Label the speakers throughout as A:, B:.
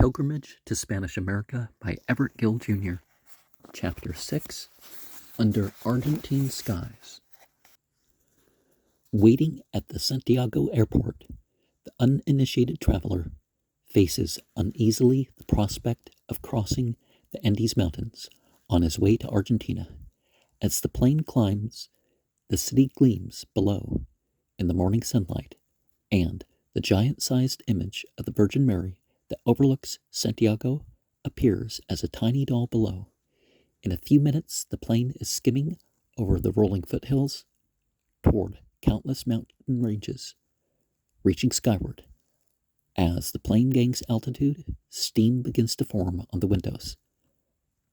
A: Pilgrimage to Spanish America by Everett Gill, Jr. Chapter 6, Under Argentine Skies. Waiting at the Santiago airport, the uninitiated traveler faces uneasily the prospect of crossing the Andes Mountains on his way to Argentina. As the plane climbs, the city gleams below in the morning sunlight, and the giant-sized image of the Virgin Mary that overlooks Santiago appears as a tiny doll below. In a few minutes, the plane is skimming over the rolling foothills toward countless mountain ranges, reaching skyward. As the plane gains altitude, steam begins to form on the windows.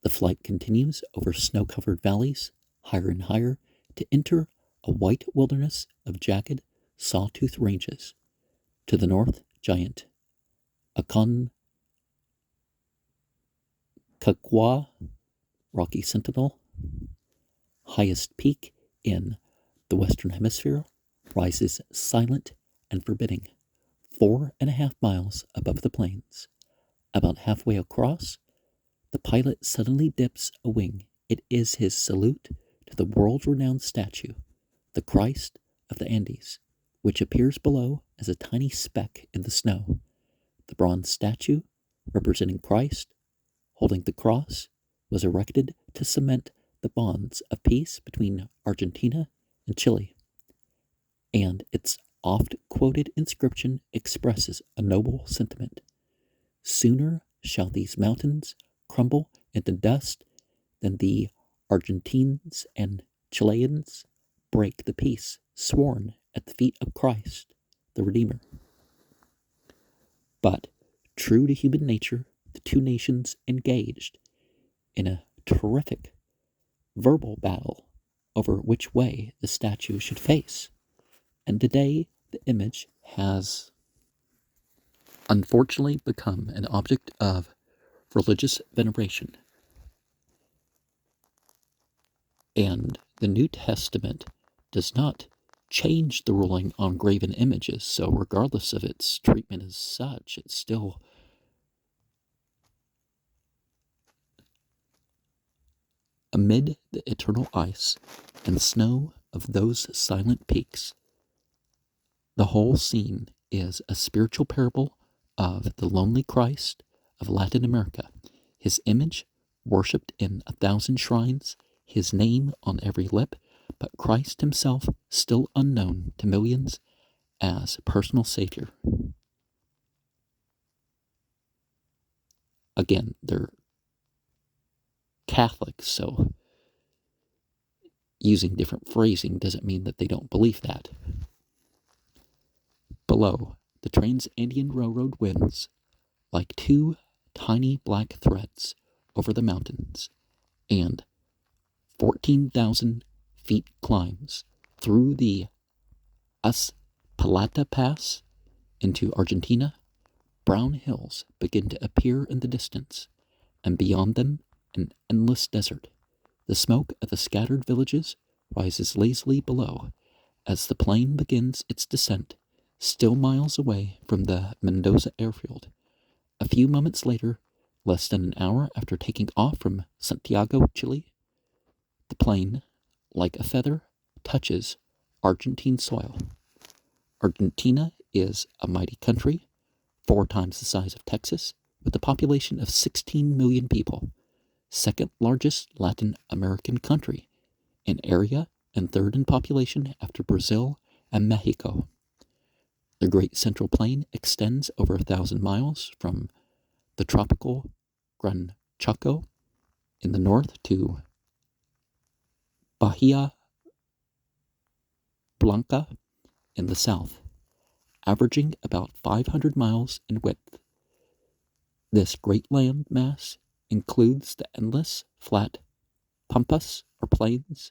A: The flight continues over snow-covered valleys, higher and higher, to enter a white wilderness of jagged, sawtooth ranges. To the north, giant Aconcagua, Rocky Sentinel, highest peak in the Western Hemisphere, rises silent and forbidding, 4.5 miles above the plains. About halfway across, the pilot suddenly dips a wing. It is his salute to the world-renowned statue, the Christ of the Andes, which appears below as a tiny speck in the snow. The bronze statue, representing Christ, holding the cross, was erected to cement the bonds of peace between Argentina and Chile, and its oft-quoted inscription expresses a noble sentiment. Sooner shall these mountains crumble into dust than the Argentines and Chileans break the peace sworn at the feet of Christ, the Redeemer. But, true to human nature, the two nations engaged in a terrific verbal battle over which way the statue should face. And today, the image has unfortunately become an object of religious veneration. And the New Testament does not change the ruling on graven images, so regardless of its treatment as such, it's still amid the eternal ice and snow of those silent peaks. The whole scene is a spiritual parable of the lonely Christ of Latin America, his image worshipped in 1,000 shrines, his name on every lip, but Christ himself still unknown to millions as personal Savior. Again, they're Catholics, so using different phrasing doesn't mean that they don't believe that. Below, the Trans-Andean Railroad winds like two tiny black threads over the mountains, and 14,000 feet climbs through the Uspallata Pass into Argentina. Brown hills begin to appear in the distance, and beyond them an endless desert. The smoke of the scattered villages rises lazily below as the plane begins its descent, still miles away from the Mendoza airfield. A few moments later, less than an hour after taking off from Santiago, Chile, the plane, like a feather, touches Argentine soil. Argentina is a mighty country, 4 times the size of Texas, with a population of 16 million people, second largest Latin American country in area and third in population after Brazil and Mexico. The Great Central Plain extends over 1,000 miles from the tropical Gran Chaco in the north to Bahia Blanca in the south, averaging about 500 miles in width. This great land mass includes the endless, flat pampas or plains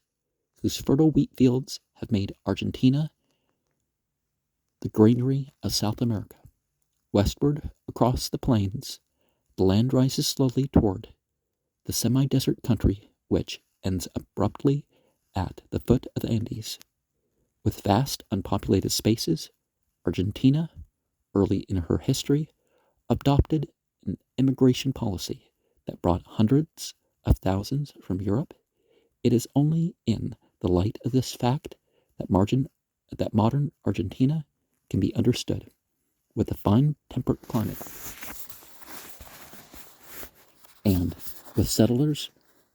A: whose fertile wheat fields have made Argentina the granary of South America. Westward, across the plains, the land rises slowly toward the semi-desert country which ends abruptly at the foot of the Andes. With vast unpopulated spaces, Argentina, early in her history, adopted an immigration policy that brought hundreds of thousands from Europe. It is only in the light of this fact that modern Argentina can be understood. With a fine temperate climate and with settlers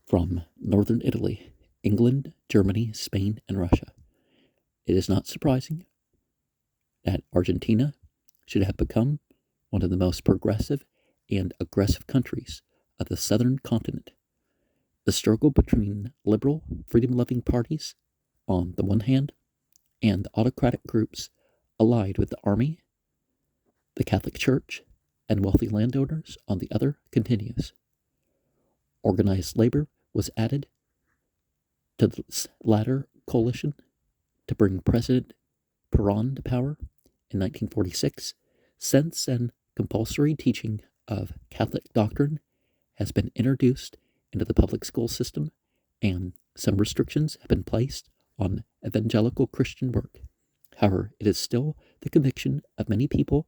A: from northern Italy, England, Germany, Spain, and Russia, it is not surprising that Argentina should have become one of the most progressive and aggressive countries of the southern continent. The struggle between liberal, freedom-loving parties on the one hand and autocratic groups allied with the army, the Catholic Church, and wealthy landowners on the other continues. Organized labor was added to this latter coalition to bring President Perón to power in 1946. Since then, compulsory teaching of Catholic doctrine has been introduced into the public school system, and some restrictions have been placed on evangelical Christian work. However, it is still the conviction of many people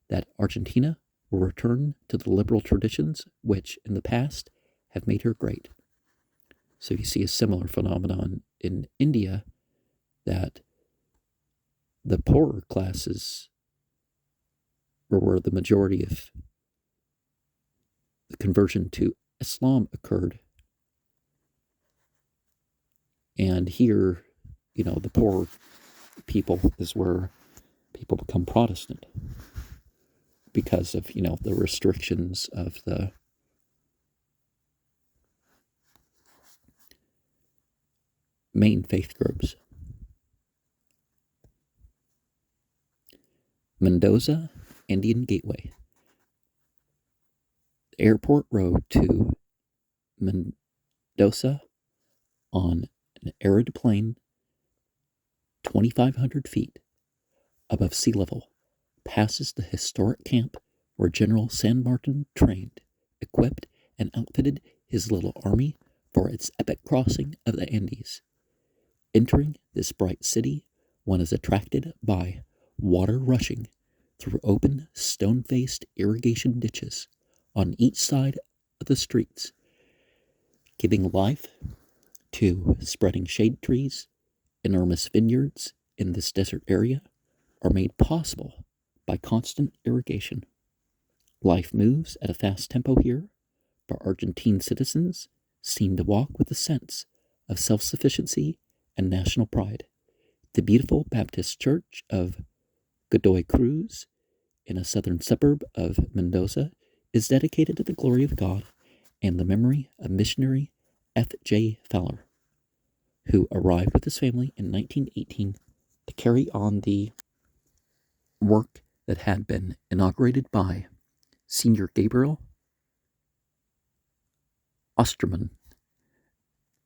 A: that Argentina will return to the liberal traditions which, in the past, have made her great. So you see a similar phenomenon in India, that the poorer classes were where the majority of the conversion to Islam occurred. And here, the poor people is where people become Protestant because of, the restrictions of the main faith groups. Mendoza Indian Gateway. The airport road to Mendoza on an arid plain 2,500 feet above sea level passes the historic camp where General San Martin trained, equipped, and outfitted his little army for its epic crossing of the Andes. Entering this bright city, one is attracted by water rushing through open, stone-faced irrigation ditches on each side of the streets, giving life to spreading shade trees. Enormous vineyards in this desert area are made possible by constant irrigation. Life moves at a fast tempo here, but Argentine citizens seem to walk with a sense of self-sufficiency and national pride. The beautiful Baptist church of Godoy Cruz, in a southern suburb of Mendoza, is dedicated to the glory of God and the memory of missionary F.J. Fowler, who arrived with his family in 1918 to carry on the work that had been inaugurated by Senior Gabriel Osterman.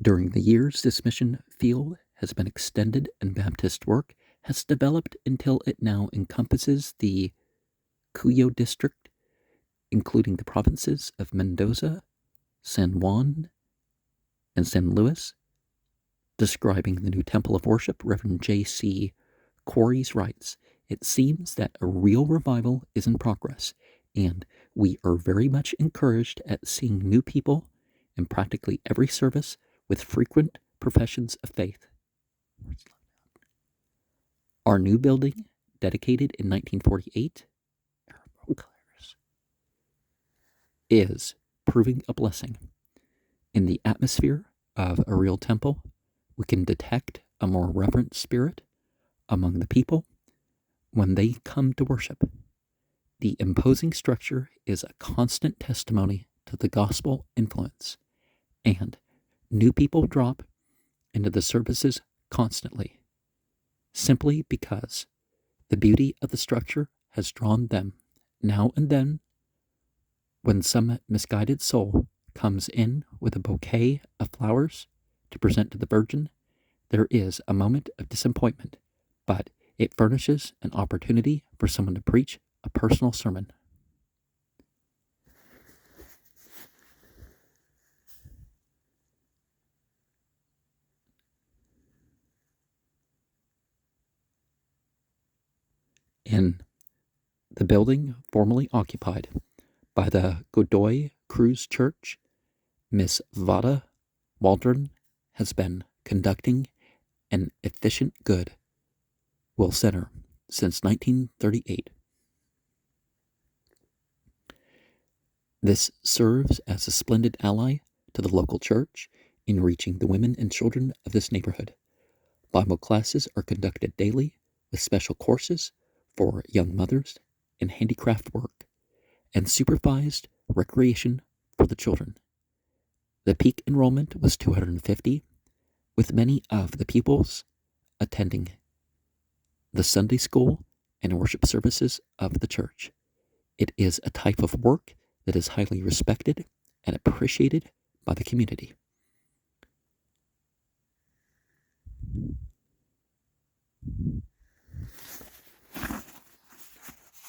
A: During the years, this mission field has been extended and Baptist work has developed until it now encompasses the Cuyo district, including the provinces of Mendoza, San Juan, and San Luis. Describing the new temple of worship, Reverend J.C. Quarries writes, "It seems that a real revival is in progress, and we are very much encouraged at seeing new people in practically every service with frequent professions of faith. Our new building, dedicated in 1948, is proving a blessing. In the atmosphere of a real temple, we can detect a more reverent spirit among the people when they come to worship. The imposing structure is a constant testimony to the gospel influence, and new people drop into the services constantly, simply because the beauty of the structure has drawn them. Now and then, when some misguided soul comes in with a bouquet of flowers to present to the Virgin, there is a moment of disappointment, but it furnishes an opportunity for someone to preach a personal sermon. In the building formerly occupied by the Godoy Cruz Church, Miss Vada Waldron has been conducting an efficient good will center since 1938. This serves as a splendid ally to the local church in reaching the women and children of this neighborhood. Bible classes are conducted daily with special courses for young mothers in handicraft work and supervised recreation for the children. The peak enrollment was 250, with many of the pupils attending the Sunday school and worship services of the church. It is a type of work that is highly respected and appreciated by the community.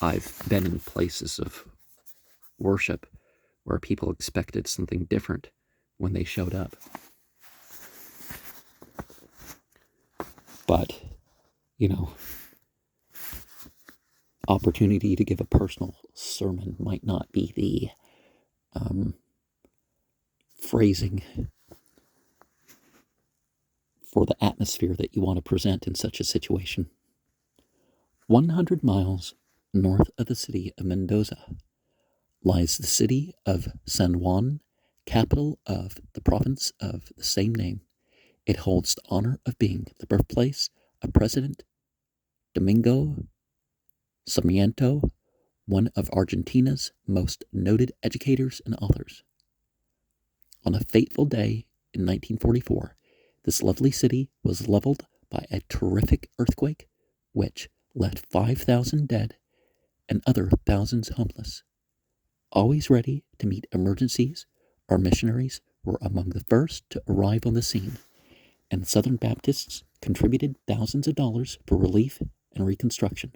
A: I've been in places of worship where people expected something different when they showed up. But, opportunity to give a personal sermon might not be the phrasing for the atmosphere that you want to present in such a situation. 100 miles north of the city of Mendoza lies the city of San Juan, capital of the province of the same name. It holds the honor of being the birthplace of President Domingo Sarmiento, one of Argentina's most noted educators and authors. On a fateful day in 1944, this lovely city was leveled by a terrific earthquake which left 5,000 dead and other thousands homeless. Always ready to meet emergencies, our missionaries were among the first to arrive on the scene, and Southern Baptists contributed thousands of dollars for relief and reconstruction.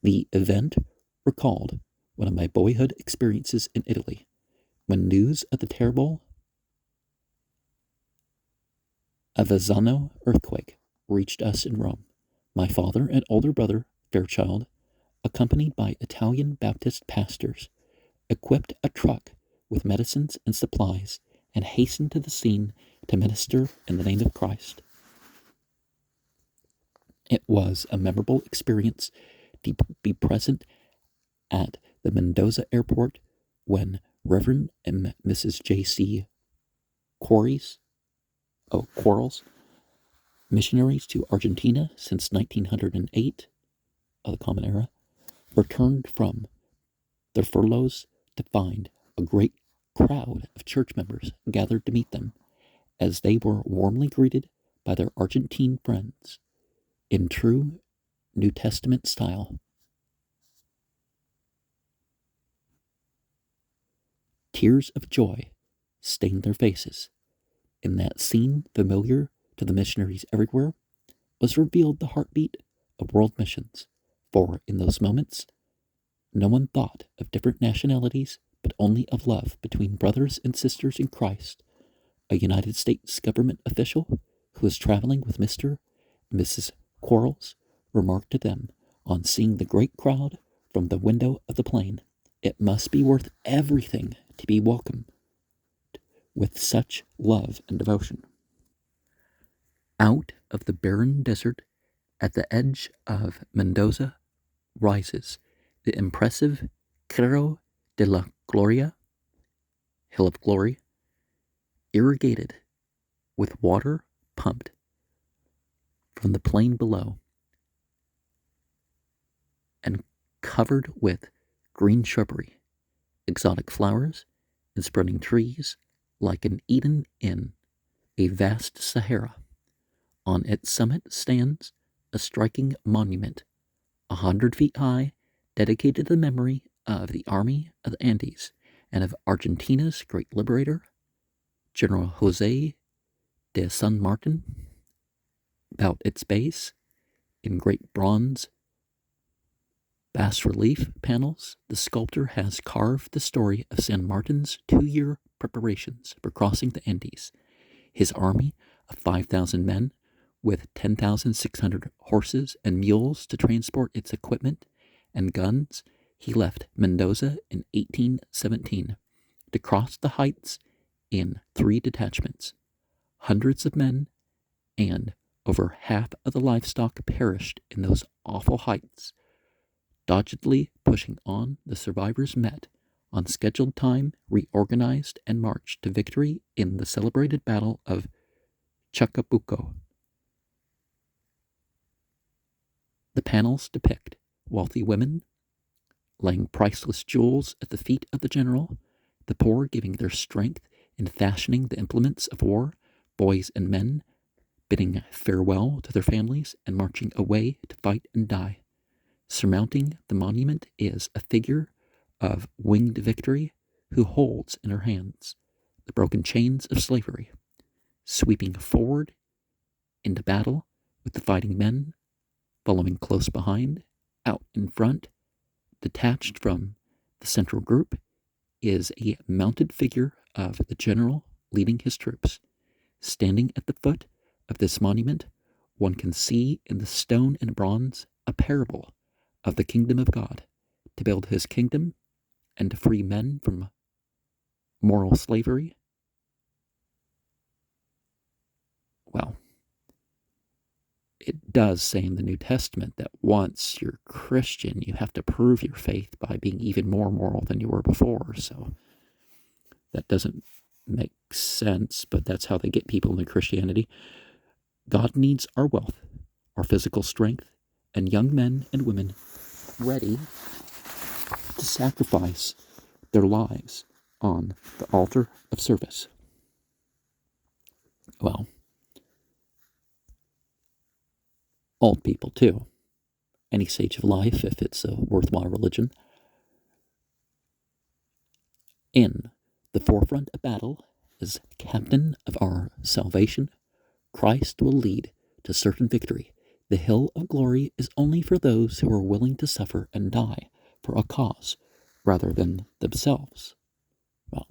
A: The event recalled one of my boyhood experiences in Italy, when news of the terrible Avezzano earthquake reached us in Rome. My father and older brother, Fairchild, accompanied by Italian Baptist pastors, equipped a truck with medicines and supplies and hastened to the scene to minister in the name of Christ. It was a memorable experience to be present at the Mendoza airport when Reverend and Mrs. J.C. Quarles, missionaries to Argentina since 1908 of the Common Era, returned from their furloughs to find a great crowd of church members gathered to meet them, as they were warmly greeted by their Argentine friends in true New Testament style. Tears of joy stained their faces. In that scene familiar to the missionaries everywhere was revealed the heartbeat of world missions, for in those moments no one thought of different nationalities, but only of love between brothers and sisters in Christ. A United States government official who was traveling with Mr. and Mrs. Quarles remarked to them on seeing the great crowd from the window of the plane, "It must be worth everything to be welcomed with such love and devotion." Out of the barren desert at the edge of Mendoza rises the impressive Cerro de la Gloria, Hill of Glory, irrigated with water pumped from the plain below and covered with green shrubbery, exotic flowers, and spreading trees like an Eden in a vast Sahara. On its summit stands a striking monument, 100 feet high, dedicated to the memory of the Army of the Andes and of Argentina's great liberator, General Jose de San Martin. About its base, in great bronze bas-relief panels, the sculptor has carved the story of San Martin's 2-year preparations for crossing the Andes. His army of 5,000 men, with 10,600 horses and mules to transport its equipment and guns, He left Mendoza in 1817 to cross the heights in 3 detachments. Hundreds of men and over half of the livestock perished in those awful heights. Doggedly pushing on, the survivors met on scheduled time, reorganized, and marched to victory in the celebrated Battle of Chacabuco. The panels depict wealthy women laying priceless jewels at the feet of the general, the poor giving their strength in fashioning the implements of war, boys and men bidding farewell to their families and marching away to fight and die. Surmounting the monument is a figure of winged victory who holds in her hands the broken chains of slavery, sweeping forward into battle with the fighting men following close behind. Out in front, detached from the central group, is a mounted figure of the general leading his troops. Standing at the foot of this monument, one can see in the stone and bronze a parable of the kingdom of God, to build his kingdom and to free men from moral slavery. Well, it does say in the New Testament that once you're Christian, you have to prove your faith by being even more moral than you were before. So that doesn't make sense, but that's how they get people into Christianity. God needs our wealth, our physical strength, and young men and women ready to sacrifice their lives on the altar of service. Well, old people too, any stage of life if it's a worthwhile religion. In the forefront of battle, as captain of our salvation, Christ will lead to certain victory. The hill of glory is only for those who are willing to suffer and die for a cause rather than themselves. Well,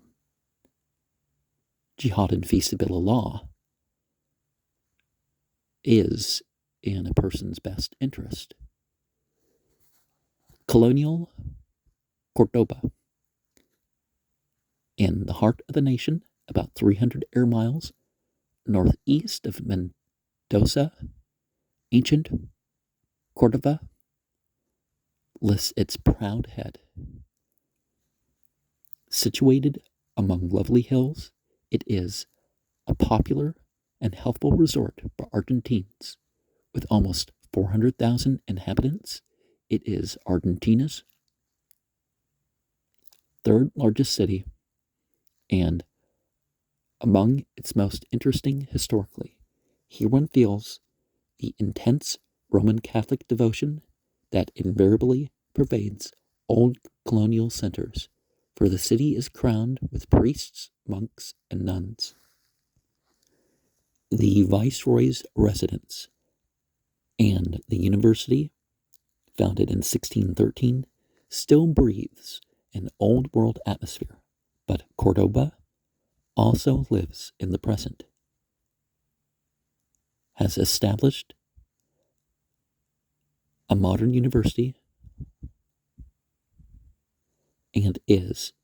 A: jihad and fisabilillah is in a person's best interest. Colonial Cordoba, in the heart of the nation, about 300 air miles northeast of Mendoza, ancient Cordova lifts its proud head. Situated among lovely hills, it is a popular and healthful resort for Argentines. With almost 400,000 inhabitants, it is Argentina's third largest city and among its most interesting historically. Here one feels the intense Roman Catholic devotion that invariably pervades old colonial centers, for the city is crowned with priests, monks, and nuns. The Viceroy's residence and the university, founded in 1613, still breathes an old world atmosphere, but Cordoba also lives in the present, has established a modern university, and is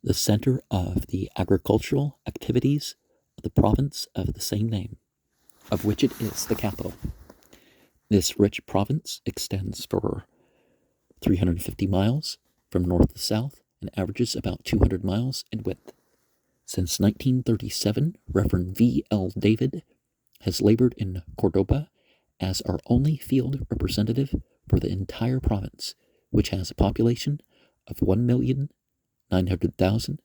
A: the center of the agricultural activities of the province of the same name, of which it is the capital. This rich province extends for 350 miles from north to south and averages about 200 miles in width. Since 1937, Reverend V. L. David has labored in Cordoba as our only field representative for the entire province, which has a population of 1,900,000.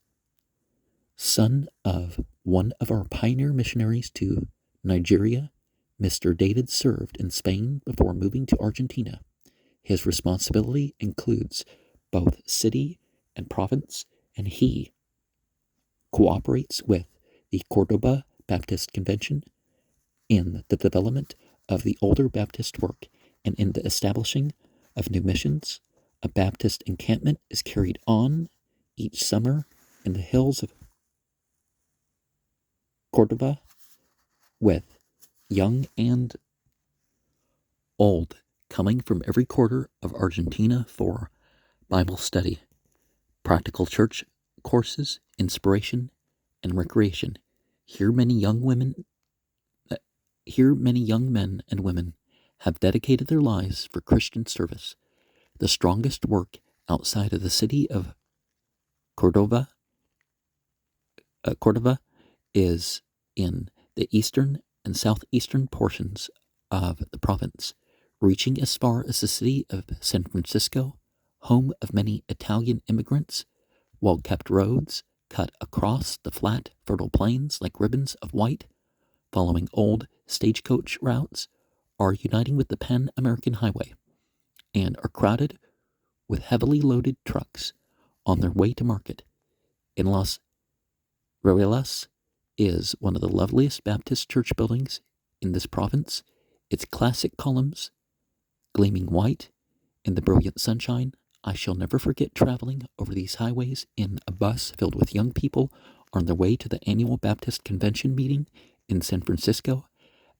A: Son of one of our pioneer missionaries to Nigeria, Mr. David served in Spain before moving to Argentina. His responsibility includes both city and province, and he cooperates with the Cordoba Baptist Convention in the development of the older Baptist work and in the establishing of new missions. A Baptist encampment is carried on each summer in the hills of Cordoba with young and old coming from every quarter of Argentina for Bible study, practical church courses, inspiration, and recreation. Here many young women Here many young men and women have dedicated their lives for Christian service. The strongest work outside of the city of Cordova is in the eastern and southeastern portions of the province, reaching as far as the city of San Francisco, home of many Italian immigrants. Well-kept roads cut across the flat, fertile plains like ribbons of white, following old stagecoach routes, are uniting with the Pan American Highway and are crowded with heavily loaded trucks on their way to market. In Los Ruelas is one of the loveliest Baptist church buildings in this province. Its classic columns, gleaming white in the brilliant sunshine. I shall never forget traveling over these highways in a bus filled with young people on their way to the annual Baptist Convention meeting in San Francisco.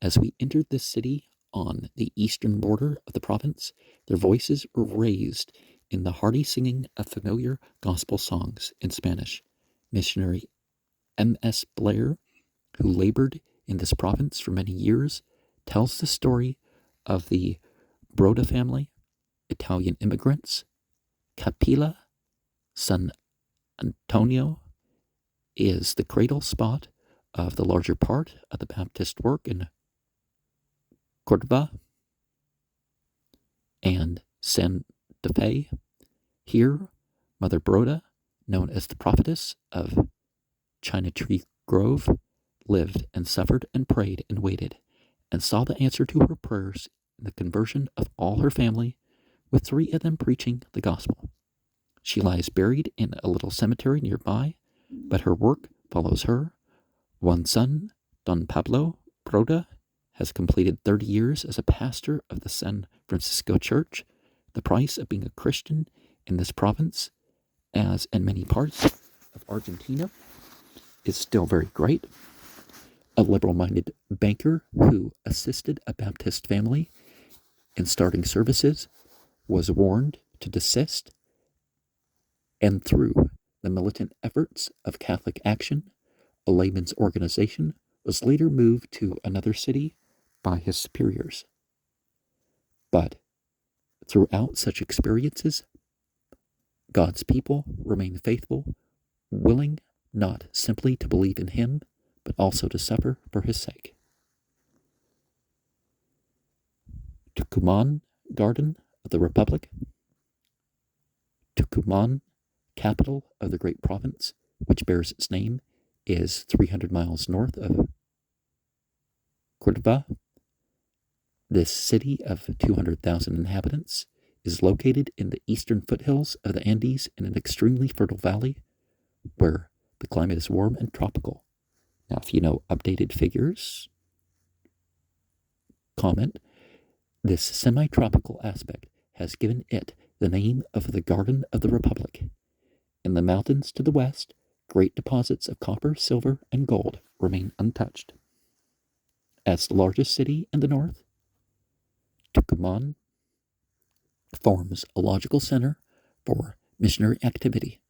A: As we entered this city on the eastern border of the province, their voices were raised in the hearty singing of familiar gospel songs in Spanish. Missionary M.S. Blair, who labored in this province for many years, tells the story of the Broda family, Italian immigrants. Capilla San Antonio is the cradle spot of the larger part of the Baptist work in Cordova and Santa Fe. Here, Mother Broda, known as the prophetess of China Tree Grove, lived and suffered and prayed and waited, and saw the answer to her prayers in the conversion of all her family, with 3 of them preaching the gospel. She lies buried in a little cemetery nearby, but her work follows her. One son, Don Pablo Broda, has completed 30 years as a pastor of the San Francisco Church. The price of being a Christian in this province, as in many parts of Argentina, is still very great. A liberal-minded banker who assisted a Baptist family in starting services was warned to desist, and through the militant efforts of Catholic Action, a layman's organization, was later moved to another city by his superiors. But throughout such experiences, God's people remain faithful, willing not simply to believe in Him, but also to suffer for His sake. Tucumán, Garden of the Republic. Tucumán, capital of the great province which bears its name, is 300 miles north of Córdoba. This city of 200,000 inhabitants is located in the eastern foothills of the Andes in an extremely fertile valley where the climate is warm and tropical. Now, if you know updated figures, comment. This semi-tropical aspect has given it the name of the Garden of the Republic. In the mountains to the west, great deposits of copper, silver, and gold remain untouched. As the largest city in the north, Tucumán forms a logical center for missionary activity,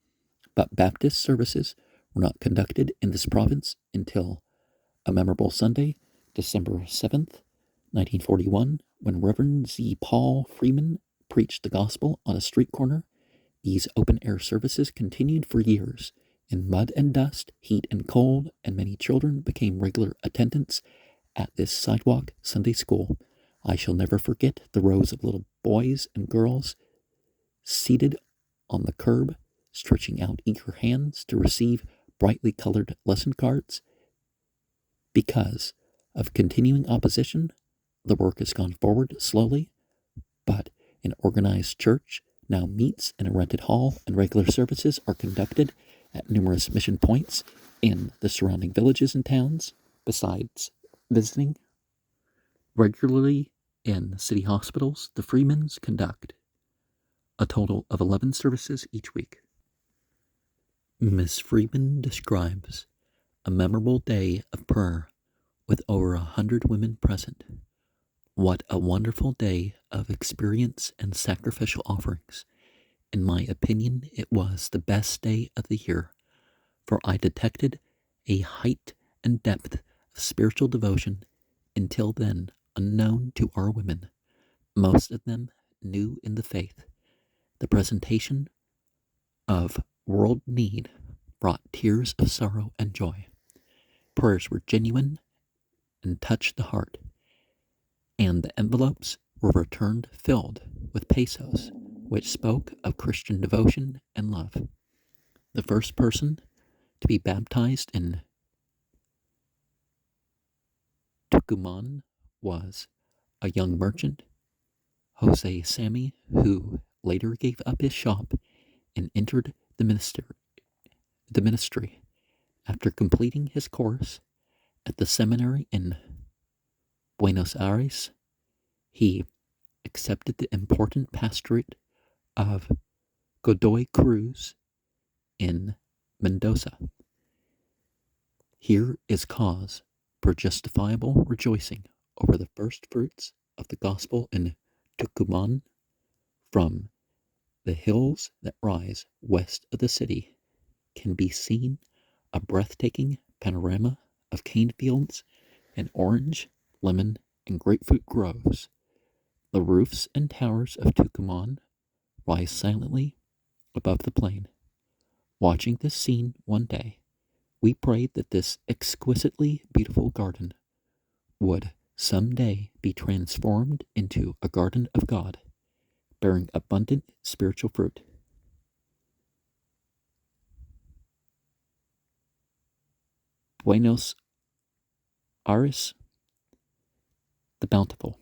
A: but Baptist services were not conducted in this province until a memorable Sunday, December 7th, 1941, when Reverend Z. Paul Freeman preached the gospel on a street corner. These open-air services continued for years, in mud and dust, heat and cold, and many children became regular attendants at this sidewalk Sunday school. I shall never forget the rows of little boys and girls seated on the curb, stretching out eager hands to receive brightly colored lesson cards. Because of continuing opposition, the work has gone forward slowly, but an organized church now meets in a rented hall, and regular services are conducted at numerous mission points in the surrounding villages and towns, besides visiting regularly in city hospitals. The Freemans conduct a total of 11 services each week. Miss Freeman describes a memorable day of prayer with over 100 women present. What a wonderful day of experience and sacrificial offerings. In my opinion, it was the best day of the year, for I detected a height and depth of spiritual devotion until then unknown to our women, most of them new in the faith. The presentation of world need brought tears of sorrow and joy. Prayers were genuine and touched the heart, and the envelopes were returned filled with pesos, which spoke of Christian devotion and love. The first person to be baptized in Tucumán was a young merchant, Jose Sammy, who later gave up his shop and entered the ministry after completing his course at the seminary in Buenos Aires. He accepted the important pastorate of Godoy Cruz in Mendoza. Here is cause for justifiable rejoicing over the first fruits of the gospel in Tucumán. From the hills that rise west of the city can be seen a breathtaking panorama of cane fields and orange, lemon, and grapefruit groves. The roofs and towers of Tucumán rise silently above the plain. Watching this scene one day, we prayed that this exquisitely beautiful garden would some day be transformed into a garden of God, bearing abundant spiritual fruit. Buenos Aires, the Bountiful.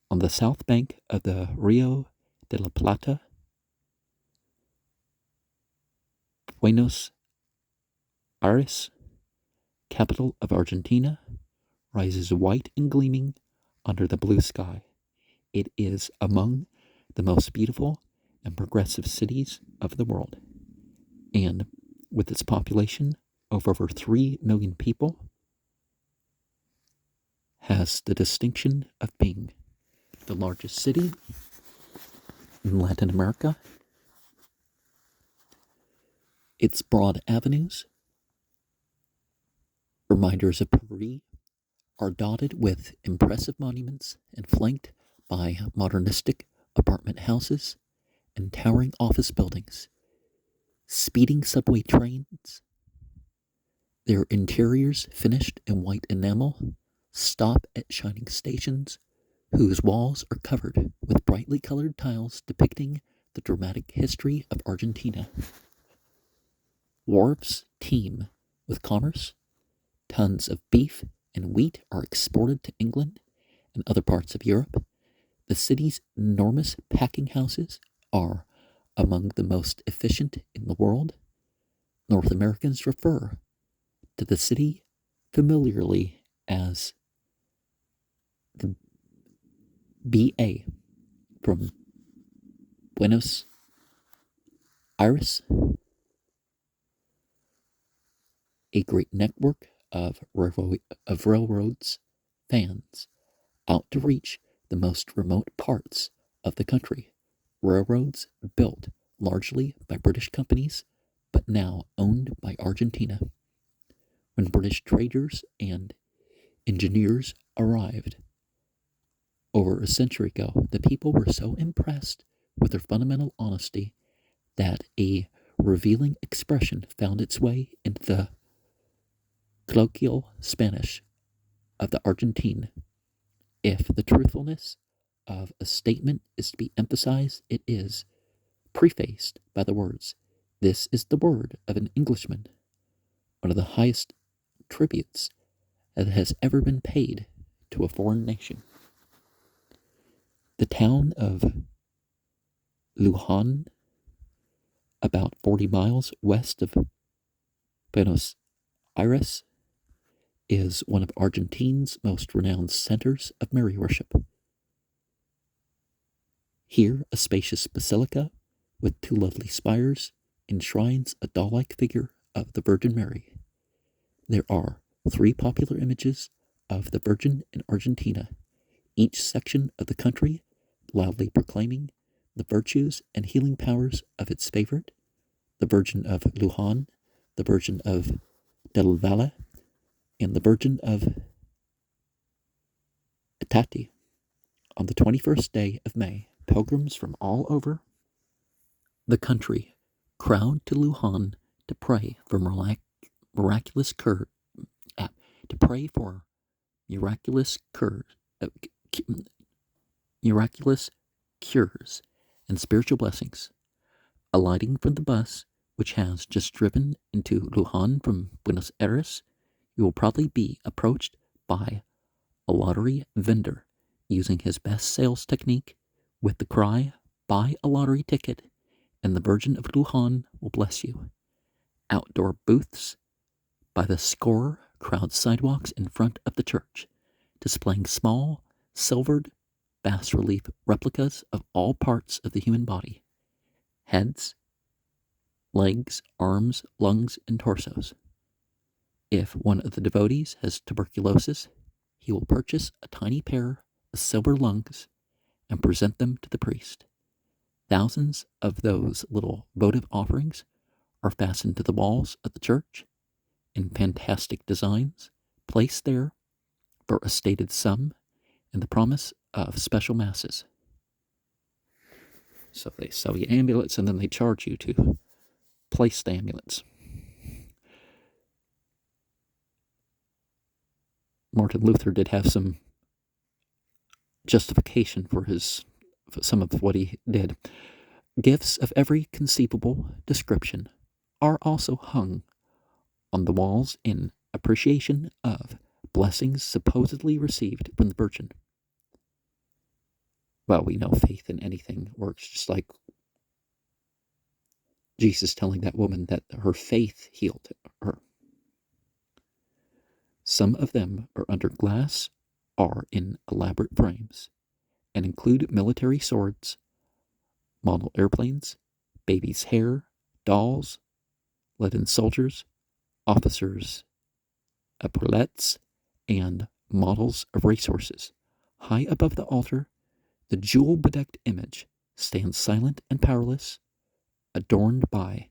A: On the south bank of the Rio de la Plata, Buenos Aires, capital of Argentina, rises white and gleaming under the blue sky. It is among the most beautiful and progressive cities of the world, and with its population of over 3 million people, has the distinction of being the largest city in Latin America. Its broad avenues, reminders of Paris, are dotted with impressive monuments and flanked by modernistic apartment houses and towering office buildings. Speeding subway trains, their interiors finished in white enamel, stop at shining stations whose walls are covered with brightly colored tiles depicting the dramatic history of Argentina. Wharves teem with commerce. Tons of beef and wheat are exported to England and other parts of Europe. The city's enormous packing houses are among the most efficient in the world. North Americans refer to the city familiarly as the BA, from Buenos Aires, a great network of railroads fans out to reach the most remote parts of the country. Railroads built largely by British companies, but now owned by Argentina. When British traders and engineers arrived over a century ago, the people were so impressed with their fundamental honesty that a revealing expression found its way into the colloquial Spanish of the Argentine. If the truthfulness of a statement is to be emphasized, it is prefaced by the words, "This is the word of an Englishman," one of the highest tributes that has ever been paid to a foreign nation. The town of Luján, about 40 miles west of Buenos Aires, is one of Argentina's most renowned centers of Mary worship. Here, a spacious basilica with 2 lovely spires enshrines a doll-like figure of the Virgin Mary. There are 3 popular images of the Virgin in Argentina, each section of the country loudly proclaiming the virtues and healing powers of its favorite, the Virgin of Lujan, the Virgin of Del Valle, and the Virgin of Itati. On the 21st day of May, pilgrims from all over the country crowd to Lujan to pray for miraculous cure, to pray for miraculous cure, miraculous cures and spiritual blessings. Alighting from the bus, which has just driven into Lujan from Buenos Aires, you will probably be approached by a lottery vendor using his best sales technique with the cry, "Buy a lottery ticket, and the Virgin of Lujan will bless you." Outdoor booths by the score crowd sidewalks in front of the church, displaying small, silvered bas-relief replicas of all parts of the human body: heads, legs, arms, lungs, and torsos. If one of the devotees has tuberculosis, he will purchase a tiny pair of silver lungs and present them to the priest. Thousands of those little votive offerings are fastened to the walls of the church in fantastic designs, placed there for a stated sum and the promise of special masses. So they sell you amulets and then they charge you to place the amulets. Martin Luther did have some justification for some of what he did. Gifts of every conceivable description are also hung on the walls in appreciation of blessings supposedly received from the Virgin. Well, we know faith in anything works, just like Jesus telling that woman that her faith healed her. Some of them are under glass, are in elaborate frames, and include military swords, model airplanes, baby's hair, dolls, leaden soldiers, officers' epaulettes, and models of racehorses. High above the altar, the jewel-bedecked image stands silent and powerless, adorned by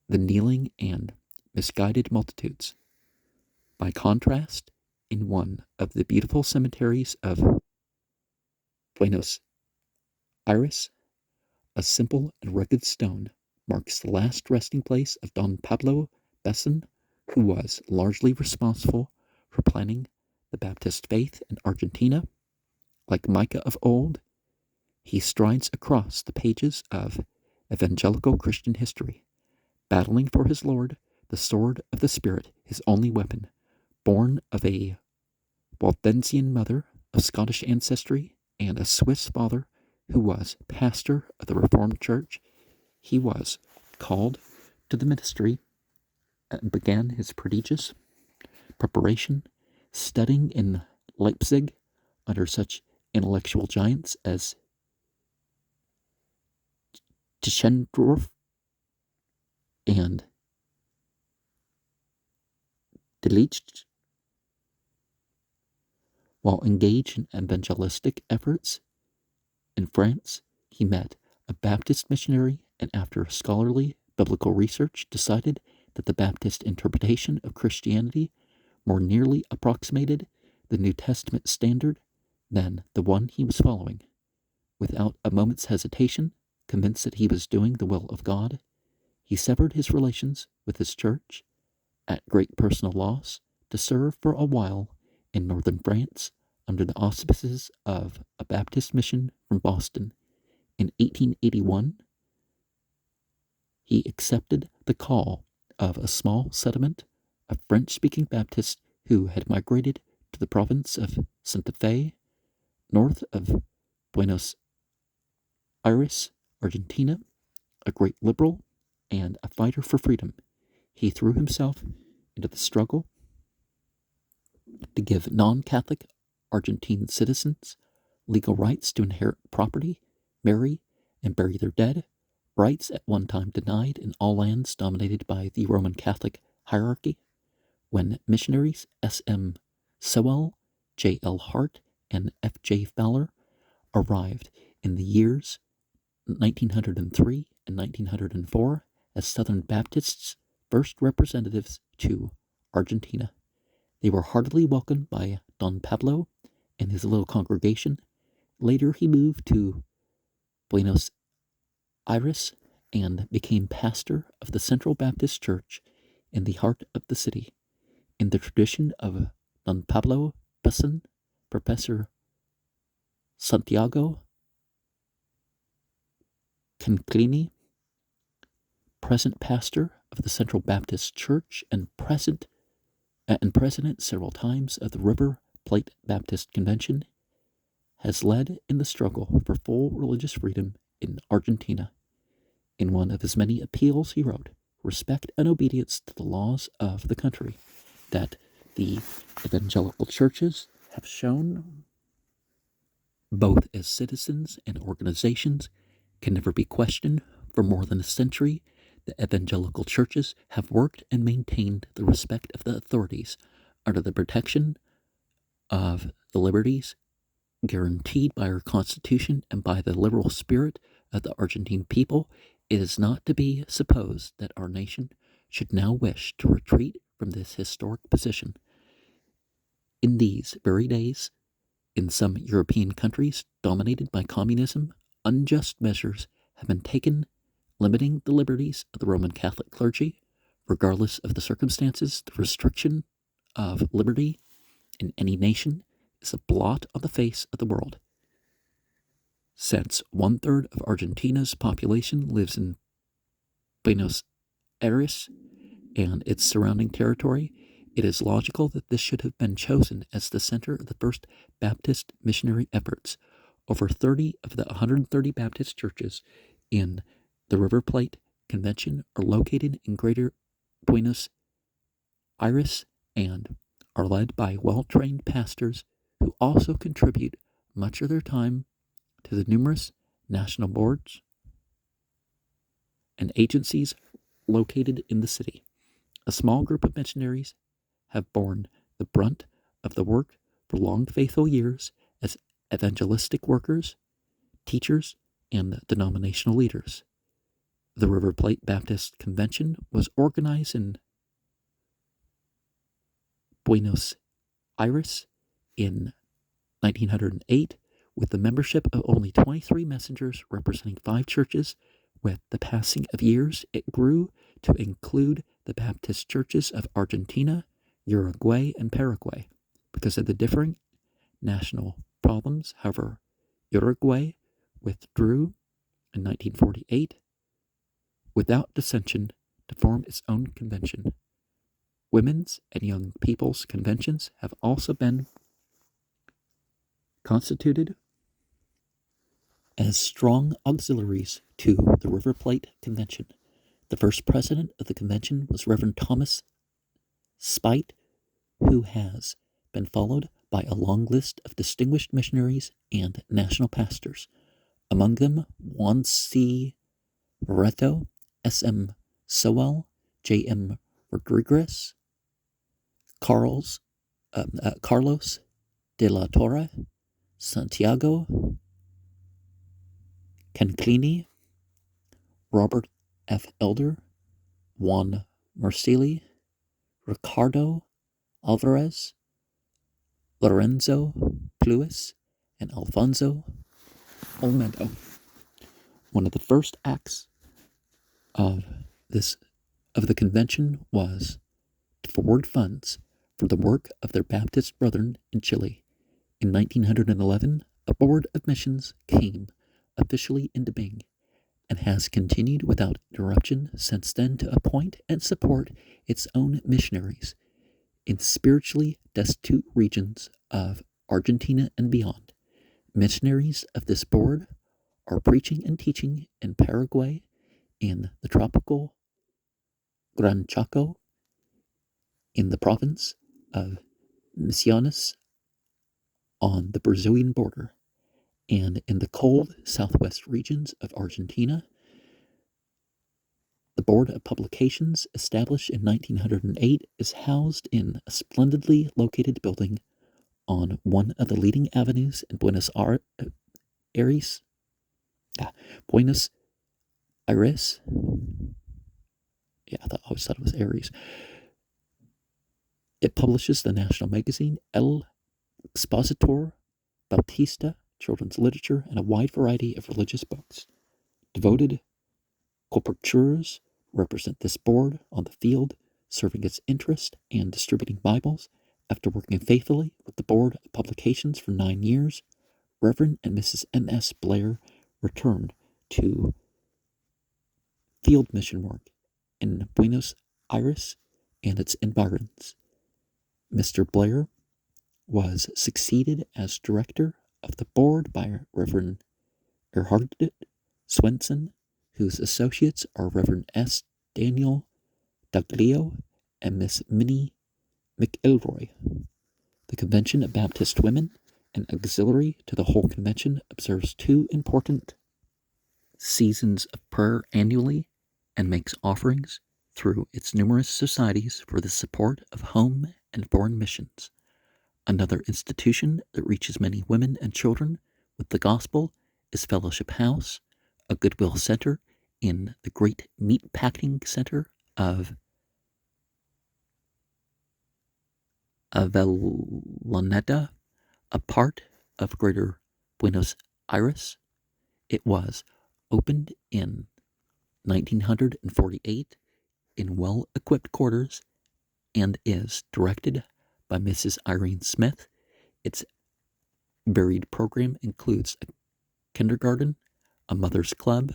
A: the kneeling and misguided multitudes. By contrast, in one of the beautiful cemeteries of Buenos Aires, a simple and rugged stone marks the last resting place of Don Pablo Besson, who was largely responsible for planting the Baptist faith in Argentina. Like Micah of old, he strides across the pages of evangelical Christian history, battling for his Lord, the sword of the Spirit, his only weapon. Born of a Waldensian mother of Scottish ancestry and a Swiss father who was pastor of the Reformed Church, he was called to the ministry and began his prodigious preparation, studying in Leipzig under such intellectual giants as Tischendorf and Delitzsch. While engaged in evangelistic efforts in France, he met a Baptist missionary and after scholarly biblical research decided that the Baptist interpretation of Christianity more nearly approximated the New Testament standard than the one he was following. Without a moment's hesitation, convinced that he was doing the will of God, he severed his relations with his church at great personal loss to serve for a while in northern France under the auspices of a Baptist mission from Boston. In 1881, he accepted the call of a small settlement of French-speaking Baptists who had migrated to the province of Santa Fe, north of Buenos Aires, Argentina. A great liberal and a fighter for freedom, he threw himself into the struggle to give non-Catholic Argentine citizens legal rights to inherit property, marry, and bury their dead, rights at one time denied in all lands dominated by the Roman Catholic hierarchy. When missionaries S.M. Sowell, J.L. Hart, and F.J. Fowler arrived in the years 1903 and 1904 as Southern Baptists' first representatives to Argentina. They were heartily welcomed by Don Pablo and his little congregation. Later, he moved to Buenos Aires and became pastor of the Central Baptist Church in the heart of the city. In the tradition of Don Pablo Busson, Professor Santiago Conclini, present pastor of the Central Baptist Church and president several times of the River Plate Baptist Convention, has led in the struggle for full religious freedom in Argentina. In one of his many appeals, he wrote, "Respect and obedience to the laws of the country that the evangelical churches have shown, both as citizens and organizations, can never be questioned. For more than a century, the evangelical churches have worked and maintained the respect of the authorities under the protection of the liberties guaranteed by our Constitution and by the liberal spirit of the Argentine people. It is not to be supposed that our nation should now wish to retreat from this historic position. In these very days, in some European countries dominated by communism, unjust measures have been taken limiting the liberties of the Roman Catholic clergy. Regardless of the circumstances, the restriction of liberty in any nation is a blot on the face of the world. Since 1/3 of Argentina's population lives in Buenos Aires and its surrounding territory, it is logical that this should have been chosen as the center of the first Baptist missionary efforts. Over 30 of the 130 Baptist churches in the River Plate Convention are located in Greater Buenos Aires and are led by well-trained pastors who also contribute much of their time to the numerous national boards and agencies located in the city. A small group of missionaries have borne the brunt of the work for long faithful years as evangelistic workers, teachers, and denominational leaders. The River Plate Baptist Convention was organized in Buenos Aires in 1908 with the membership of only 23 messengers representing 5 churches. With the passing of years, it grew to include the Baptist churches of Argentina, Uruguay, and Paraguay. Because of the differing national problems, however, Uruguay withdrew in 1948 without dissension to form its own convention. Women's and young people's conventions have also been constituted as strong auxiliaries to the River Plate Convention. The first president of the convention was Reverend Thomas Spite, who has been followed by a long list of distinguished missionaries and national pastors, among them Juan C. Barreto, S.M. Sowell, J.M. Rodriguez, Carlos de la Torre, Santiago Conclini, Robert F. Elder, Juan Marcelli, Ricardo Alvarez, Lorenzo Pluis, and Alfonso Olmedo. One of the first acts of the convention was to forward funds for the work of their Baptist brethren in Chile. In 1911, a board of missions came officially into being and has continued without interruption since then to appoint and support its own missionaries in spiritually destitute regions of Argentina and beyond. Missionaries of this board are preaching and teaching in Paraguay, in the tropical Gran Chaco, in the province of Misiones on the Brazilian border, and in the cold southwest regions of Argentina. The Board of Publications, established in 1908, is housed in a splendidly located building on one of the leading avenues in Buenos Aires. Buenos Aires. Yeah, I always thought it was Aries. It publishes the national magazine El Expositor Bautista, children's literature, and a wide variety of religious books. Devoted cooperations represent this board on the field, serving its interest and distributing Bibles. After working faithfully with the Board of Publications for 9 years, Reverend and Mrs. M.S. Blair returned to field mission work in Buenos Aires and its environs. Mr. Blair was succeeded as director of the board by Reverend Erhard Swenson, whose associates are Reverend S. Daniel Daglio and Miss Minnie McElroy. The Convention of Baptist Women, an auxiliary to the whole convention, observes 2 important seasons of prayer annually and makes offerings through its numerous societies for the support of home and foreign missions. Another institution that reaches many women and children with the gospel is Fellowship House, a Goodwill Center in the Great Meat Packing Center of Avellaneda, a part of Greater Buenos Aires. It was opened in 1948 in well-equipped quarters and is directed by Mrs. Irene Smith. Its varied program includes a kindergarten, a mother's club,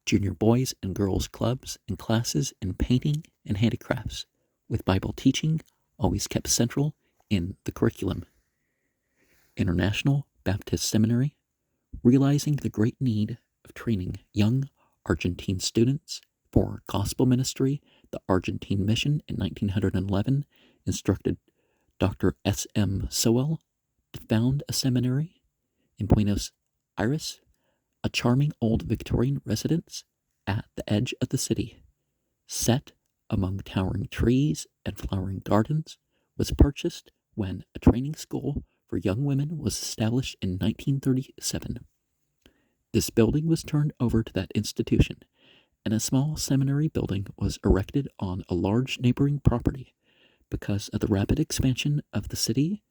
A: junior boys and girls clubs, and classes in painting and handicrafts, with Bible teaching always kept central in the curriculum. International Baptist Seminary, realizing the great need of training young Argentine students for gospel ministry, the Argentine mission in 1911 instructed Dr. S.M. Sowell to found a seminary in Buenos Aires, a charming old Victorian residence at the edge of the city, set among towering trees and flowering gardens, was purchased when a training school for young women was established in 1937. This building was turned over to that institution, and a small seminary building was erected on a large neighboring property. Because of the rapid expansion of the city,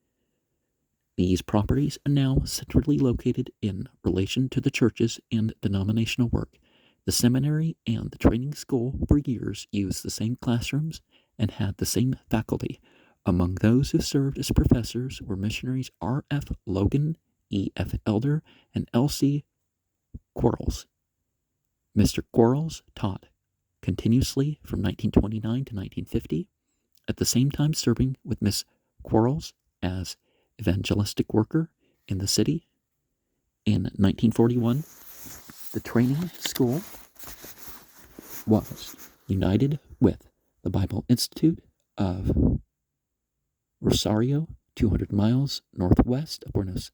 A: these properties are now centrally located in relation to the churches and denominational work. The seminary and the training school for years used the same classrooms and had the same faculty. Among those who served as professors were missionaries R.F. Logan, E.F. Elder, and L.C. Quarles. Mr. Quarles taught continuously from 1929 to 1950, at the same time serving with Miss Quarles as evangelistic worker in the city. In 1941, the training school was united with the Bible Institute of Rosario, 200 miles northwest of Buenos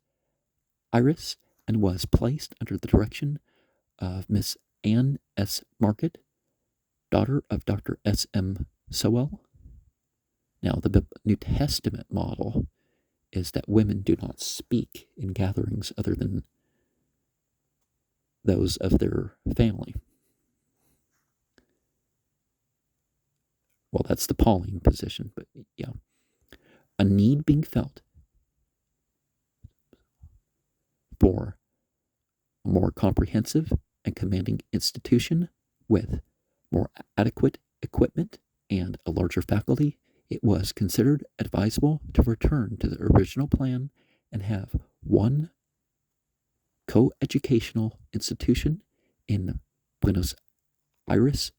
A: Aires, and was placed under the direction of Miss Anne S. Market, daughter of Dr. S. M. Sowell. Now, the New Testament model is that women do not speak in gatherings other than those of their family. Well, that's the Pauline position, but yeah. A need being felt for a more comprehensive and commanding institution with more adequate equipment and a larger faculty, it was considered advisable to return to the original plan and have one co-educational institution in Buenos Aires.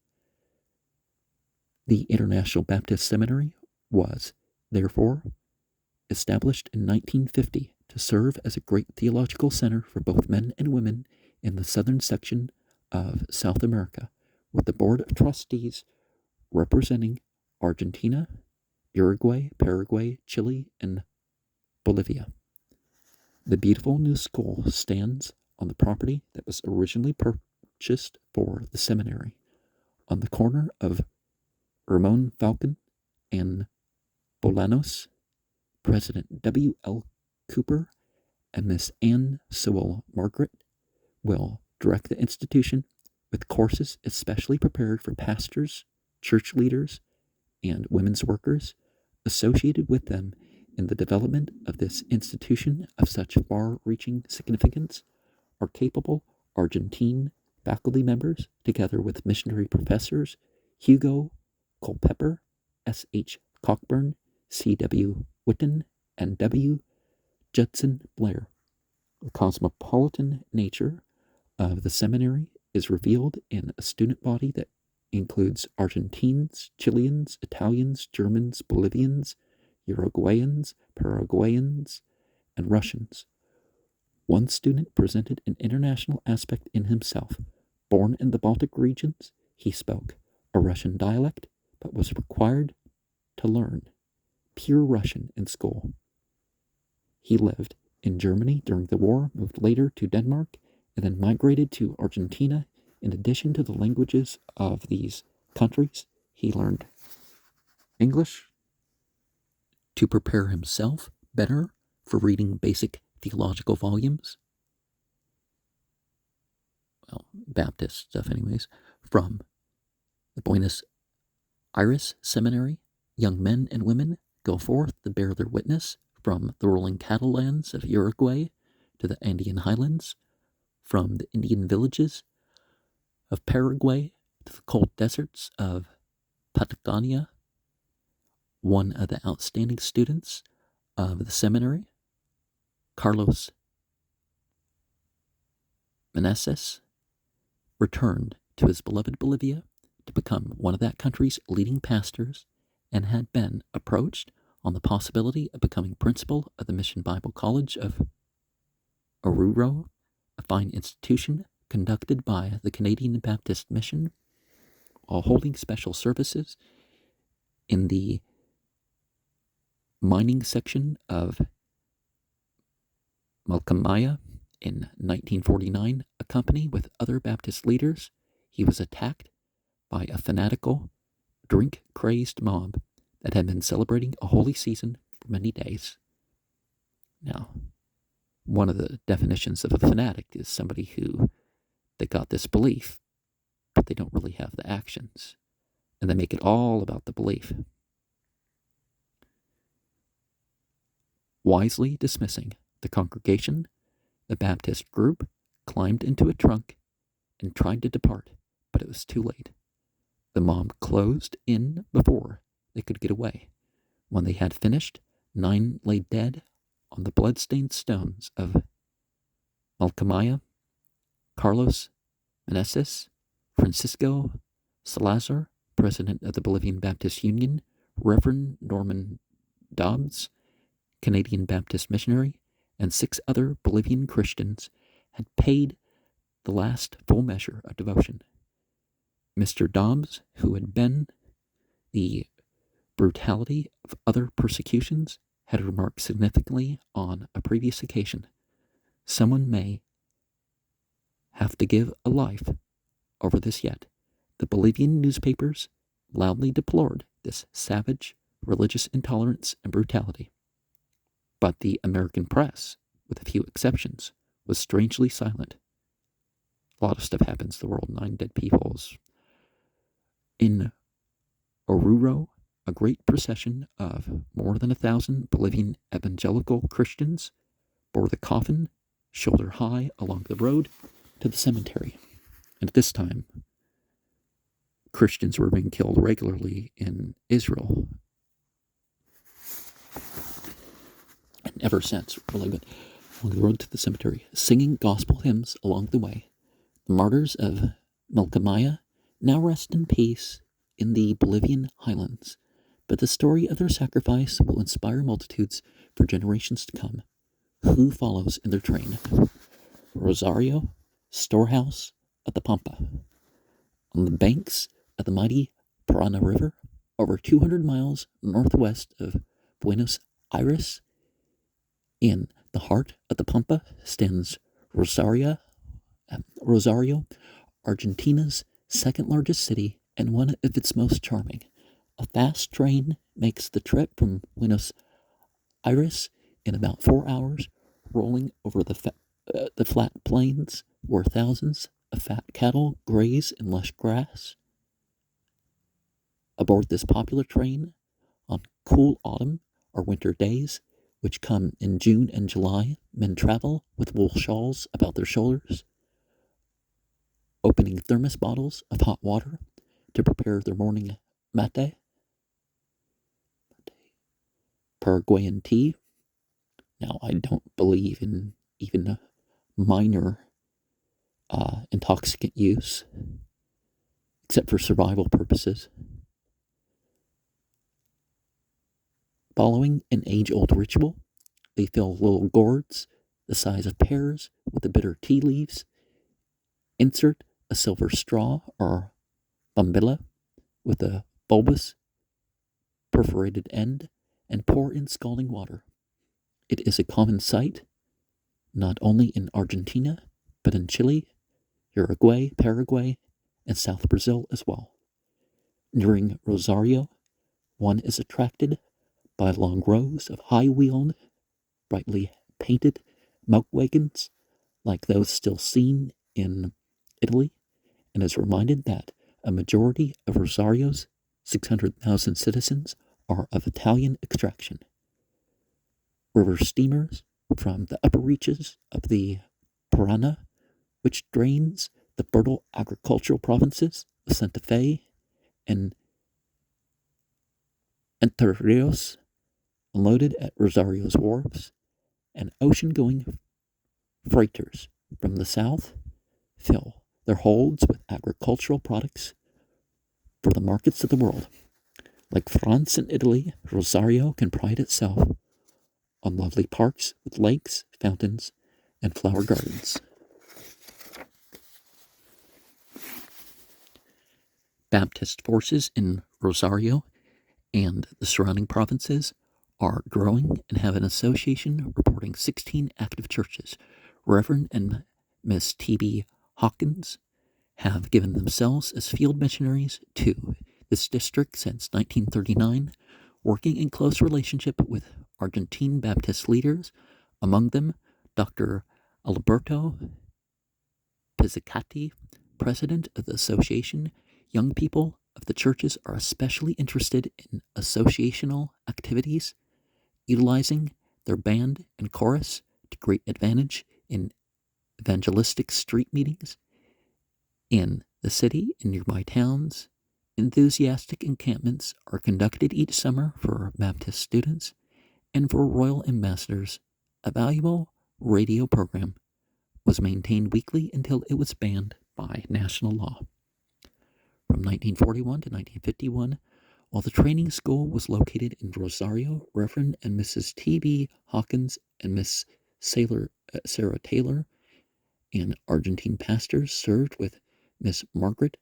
A: The International Baptist Seminary was, therefore, established in 1950 to serve as a great theological center for both men and women in the southern section of South America, with the Board of Trustees representing Argentina, Uruguay, Paraguay, Chile, and Bolivia. The beautiful new school stands on the property that was originally purchased for the seminary, on the corner of Ramon Falcon and Bolanos. President W. L. Cooper and Miss Anne Sewell Margaret will direct the institution with courses especially prepared for pastors, church leaders, and women's workers associated with them in the development of this institution of such far-reaching significance are capable Argentine faculty members, together with missionary professors Hugo Culpeper, S.H. Cockburn, C.W. Whitten, and W. Judson Blair. The cosmopolitan nature of the seminary is revealed in a student body that includes Argentines, Chileans, Italians, Germans, Bolivians, Uruguayans, Paraguayans, and Russians. One student presented an international aspect in himself. Born in the Baltic regions, he spoke a Russian dialect, but was required to learn pure Russian in school. He lived in Germany during the war, moved later to Denmark, and then migrated to Argentina. In addition to the languages of these countries, he learned English to prepare himself better for reading basic theological volumes, well, Baptist stuff anyways, from the Buenos Aires Seminary. Young men and women go forth to bear their witness from the rolling cattle lands of Uruguay to the Andean highlands, from the Indian villages of Paraguay to the cold deserts of Patagonia. One of the outstanding students of the seminary, Carlos Meneses, returned to his beloved Bolivia to become one of that country's leading pastors, and had been approached on the possibility of becoming principal of the Mission Bible College of Oruro, a fine institution conducted by the Canadian Baptist Mission, while holding special services in the mining section of Malkamaya in 1949. Accompanied with other Baptist leaders, he was attacked by a fanatical, drink-crazed mob that had been celebrating a holy season for many days. Now, one of the definitions of a fanatic is somebody who, they got this belief, but they don't really have the actions, and they make it all about the belief. Wisely dismissing the congregation, the Baptist group climbed into a trunk and tried to depart, but it was too late. The mob closed in before they could get away. When they had finished, 9 lay dead on the blood-stained stones of Malkamaya. Carlos Meneses, Francisco Salazar, president of the Bolivian Baptist Union, Reverend Norman Dobbs, Canadian Baptist missionary, and 6 other Bolivian Christians had paid the last full measure of devotion. Mr. Dobbs, who had been the brutality of other persecutions, had remarked significantly on a previous occasion, "Someone may have to give a life over this yet." The Bolivian newspapers loudly deplored this savage religious intolerance and brutality. But the American press, with a few exceptions, was strangely silent. A lot of stuff happens in the world. 9 dead people. In Oruro, a great procession of more than 1,000 Bolivian evangelical Christians bore the coffin shoulder high along the road to the cemetery. And at this time, Christians were being killed regularly in Israel. And ever since, really good, along the road to the cemetery, singing gospel hymns along the way. The martyrs of Malkamaya now rest in peace in the Bolivian highlands, but the story of their sacrifice will inspire multitudes for generations to come. Who follows in their train? Rosario, storehouse of the Pampa. On the banks of the mighty Parana River, over 200 miles northwest of Buenos Aires, in the heart of the Pampa, stands Rosario, Argentina's second largest city and one of its most charming. A fast train makes the trip from Buenos Aires in about 4 hours, rolling over the flat plains where thousands of fat cattle graze in lush grass. Aboard this popular train, on cool autumn or winter days, which come in June and July, men travel with wool shawls about their shoulders, opening thermos bottles of hot water to prepare their morning mate, Paraguayan tea. Now, I don't believe in even minor intoxicant use, except for survival purposes. Following an age-old ritual, they fill little gourds the size of pears with the bitter tea leaves, insert a silver straw or bombilla with a bulbous perforated end, and pour in scalding water. It is a common sight, not only in Argentina, but in Chile, Uruguay, Paraguay, and South Brazil as well. During Rosario, one is attracted by long rows of high-wheeled, brightly painted milk wagons like those still seen in Italy, and is reminded that a majority of Rosario's 600,000 citizens are of Italian extraction. River steamers from the upper reaches of the Parana, which drains the fertile agricultural provinces of Santa Fe and Entre Rios, unloaded at Rosario's wharves, and ocean-going freighters from the south fill their holds with agricultural products for the markets of the world. Like France and Italy, Rosario can pride itself on lovely parks with lakes, fountains, and flower gardens. Baptist forces in Rosario and the surrounding provinces are growing and have an association reporting 16 active churches. Reverend and Miss T.B. Hawkins have given themselves as field missionaries to this district since 1939, working in close relationship with Argentine Baptist leaders, among them Dr. Alberto Pizzicati, president of the association. Young people of the churches are especially interested in associational activities, utilizing their band and chorus to great advantage in evangelistic street meetings in the city and nearby towns. Enthusiastic encampments are conducted each summer for Baptist students and for royal ambassadors. A valuable radio program was maintained weekly until it was banned by national law. From 1941 to 1951, while the training school was located in Rosario, Reverend and Mrs. T.B. Hawkins and Miss Sarah Taylor and Argentine pastors served with Miss Margaret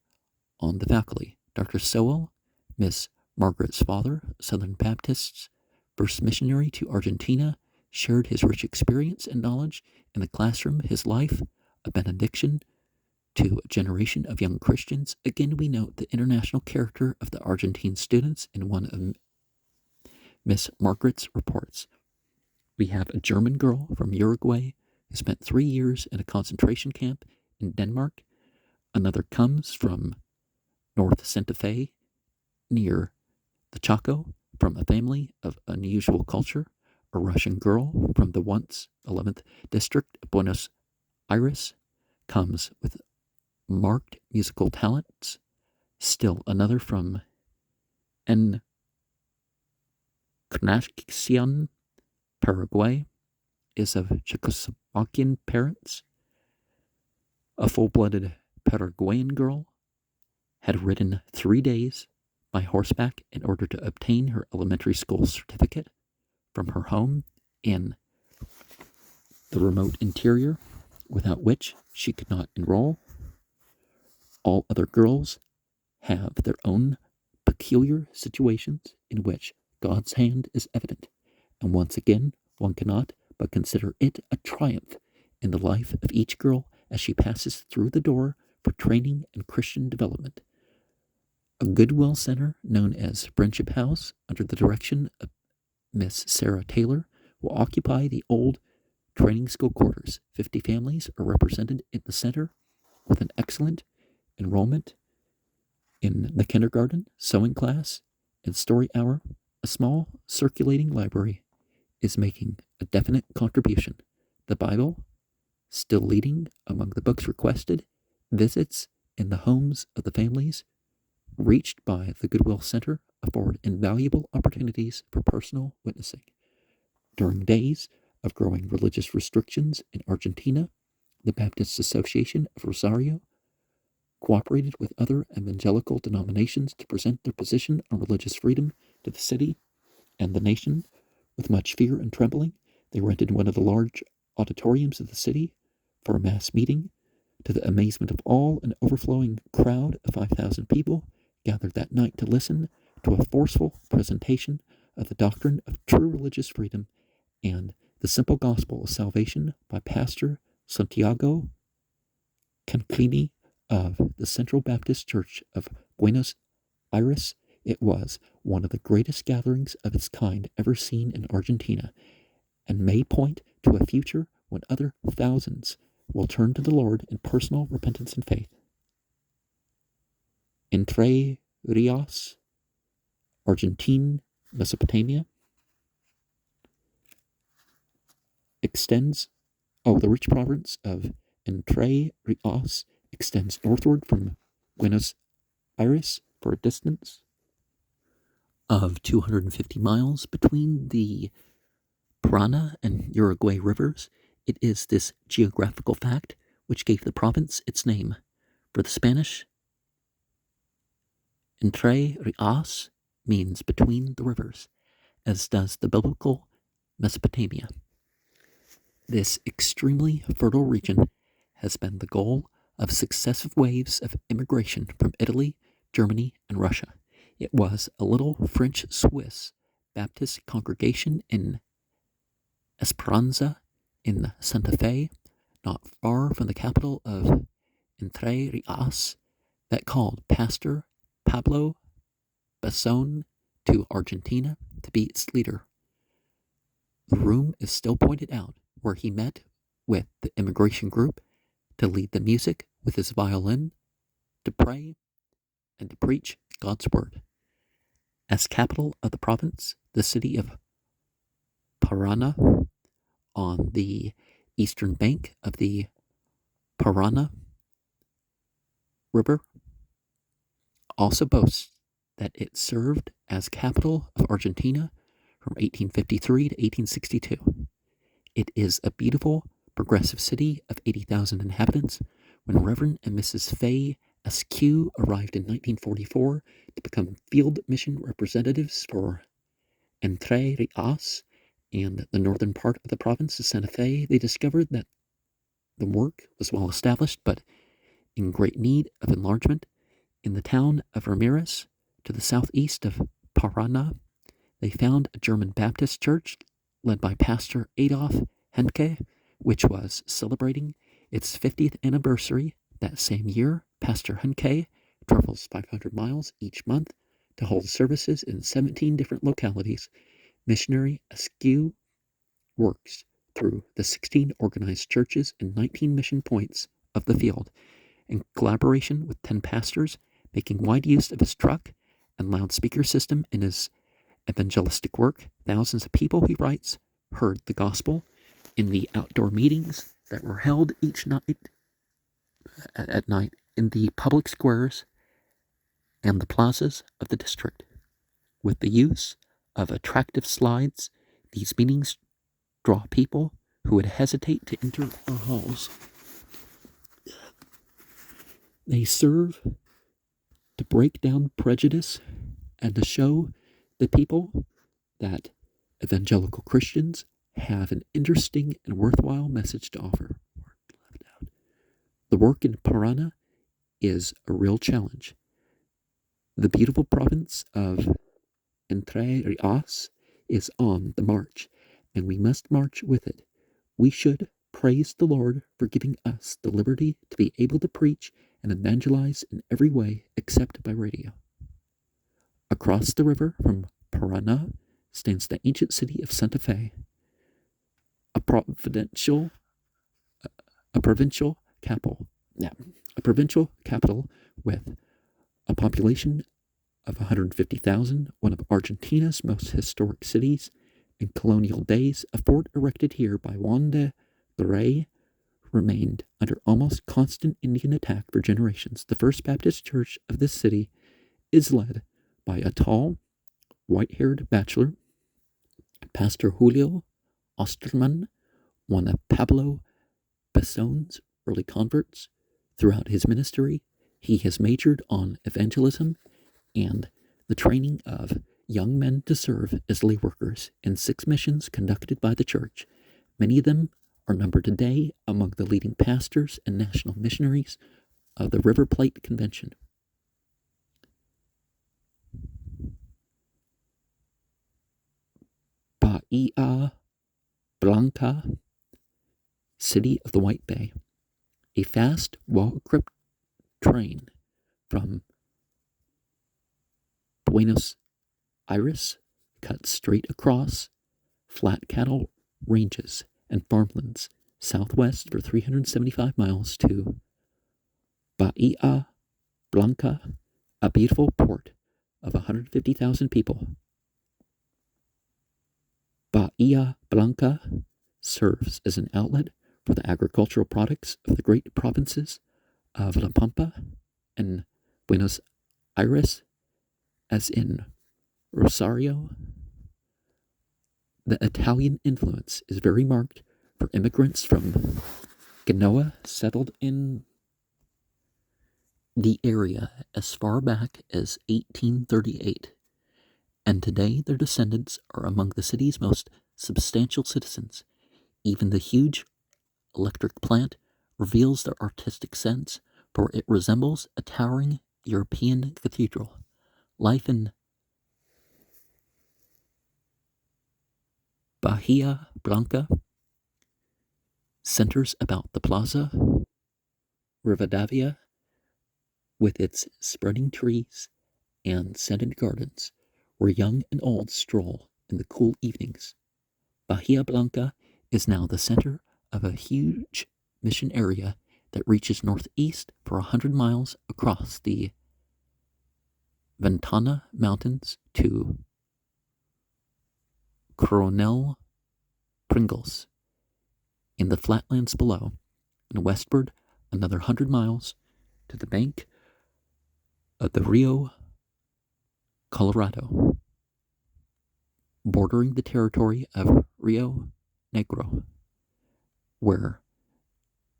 A: on the faculty. Dr. Sowell, Miss Margaret's father, Southern Baptists, first missionary to Argentina, shared his rich experience and knowledge in the classroom, his life, a benediction to a generation of young Christians. Again, we note the international character of the Argentine students in one of Miss Margaret's reports. We have a German girl from Uruguay who spent 3 years in a concentration camp in Denmark. Another comes from North Santa Fe, near the Chaco, from a family of unusual culture. A Russian girl from the once 11th district of Buenos Aires comes with marked musical talents. Still another from Encarnacion, Paraguay, is of Czechoslovakian parents. A full-blooded Paraguayan girl had ridden 3 days by horseback in order to obtain her elementary school certificate from her home in the remote interior, without which she could not enroll. All other girls have their own peculiar situations in which God's hand is evident, and once again, one cannot but consider it a triumph in the life of each girl as she passes through the door for training and Christian development. A Goodwill Center known as Friendship House, under the direction of Miss Sarah Taylor, will occupy the old training school quarters. 50 families are represented in the center with an excellent enrollment in the kindergarten, sewing class, and story hour. A small circulating library is making a definite contribution. The Bible, still leading among the books requested, visits in the homes of the families reached by the Goodwill Center afford invaluable opportunities for personal witnessing. During days of growing religious restrictions in Argentina, the Baptist Association of Rosario cooperated with other evangelical denominations to present their position on religious freedom to the city and the nation. With much fear and trembling, they rented one of the large auditoriums of the city for a mass meeting. To the amazement of all, an overflowing crowd of 5,000 people gathered that night to listen to a forceful presentation of the doctrine of true religious freedom and the simple gospel of salvation by Pastor Santiago Canclini of the Central Baptist Church of Buenos Aires. It was one of the greatest gatherings of its kind ever seen in Argentina, and may point to a future when other thousands will turn to the Lord in personal repentance and faith. Entre Rios, Argentine, Mesopotamia, the rich province of Entre Rios extends northward from Buenos Aires for a distance of 250 miles between the Parana and Uruguay rivers. It is this geographical fact which gave the province its name. For the Spanish, Entre Rios means between the rivers, as does the biblical Mesopotamia. This extremely fertile region has been the goal of successive waves of immigration from Italy, Germany, and Russia. It was a little French-Swiss Baptist congregation in Esperanza in Santa Fe, not far from the capital of Entre Rios, that called Pastor Pablo Basson to Argentina to be its leader. The room is still pointed out where he met with the immigration group to lead the music with his violin, to pray, and to preach God's word. As capital of the province, the city of Parana, on the eastern bank of the Parana River, also boasts that it served as capital of Argentina from 1853 to 1862. It is a beautiful, progressive city of 80,000 inhabitants. When Reverend and Mrs. Faye Askew arrived in 1944 to become field mission representatives for Entre Rios and the northern part of the province of Santa Fe, they discovered that the work was well established but in great need of enlargement. In the town of Ramirez, to the southeast of Parana, they found a German Baptist church led by Pastor Adolf Henke, which was celebrating its 50th anniversary that same year. Pastor Henke travels 500 miles each month to hold services in 17 different localities. Missionary Askew works through the 16 organized churches and 19 mission points of the field, in collaboration with 10 pastors, making wide use of his truck and loudspeaker system in his evangelistic work. Thousands of people, he writes, heard the gospel in the outdoor meetings that were held each night at night in the public squares and the plazas of the district. With the use of attractive slides, these meetings draw people who would hesitate to enter our halls. They serve to break down prejudice and to show the people that evangelical Christians have an interesting and worthwhile message to offer. The work in Parana is a real challenge. The beautiful province of Entre Rios is on the march, and we must march with it. We should praise the Lord for giving us the liberty to be able to preach and evangelize in every way except by radio. Across the river from Parana stands the ancient city of Santa Fe, a provincial a provincial capital. Yeah, a provincial capital with a population of 150,000, one of Argentina's most historic cities. In colonial days, a fort erected here by Juan de Rey remained under almost constant Indian attack for generations. The First Baptist Church of this city is led by a tall, white-haired bachelor, Pastor Julio Osterman, one of Pablo Bessone's early converts. Throughout his ministry, he has majored on evangelism and the training of young men to serve as lay workers in 6 missions conducted by the church. Many of them are numbered today among the leading pastors and national missionaries of the River Plate Convention. Bahia Blanca, City of the White Bay. A fast, well-equipped train from Buenos Aires cuts straight across flat cattle ranges and farmlands southwest for 375 miles to Bahia Blanca, a beautiful port of 150,000 people. Bahia Blanca serves as an outlet for the agricultural products of the great provinces of La Pampa and Buenos Aires, as in Rosario. The Italian influence is very marked for immigrants from Genoa settled in the area as far back as 1838, and today their descendants are among the city's most substantial citizens. Even the huge electric plant reveals their artistic sense, for it resembles a towering European cathedral. Life in Bahia Blanca centers about the Plaza Rivadavia with its spreading trees and scented gardens, where young and old stroll in the cool evenings. Bahia Blanca is now the center of a huge mission area that reaches northeast for 100 miles across the Ventana Mountains to Coronel Pringles in the flatlands below, and westward another 100 miles to the bank of the Rio Colorado, bordering the territory of Rio Negro, where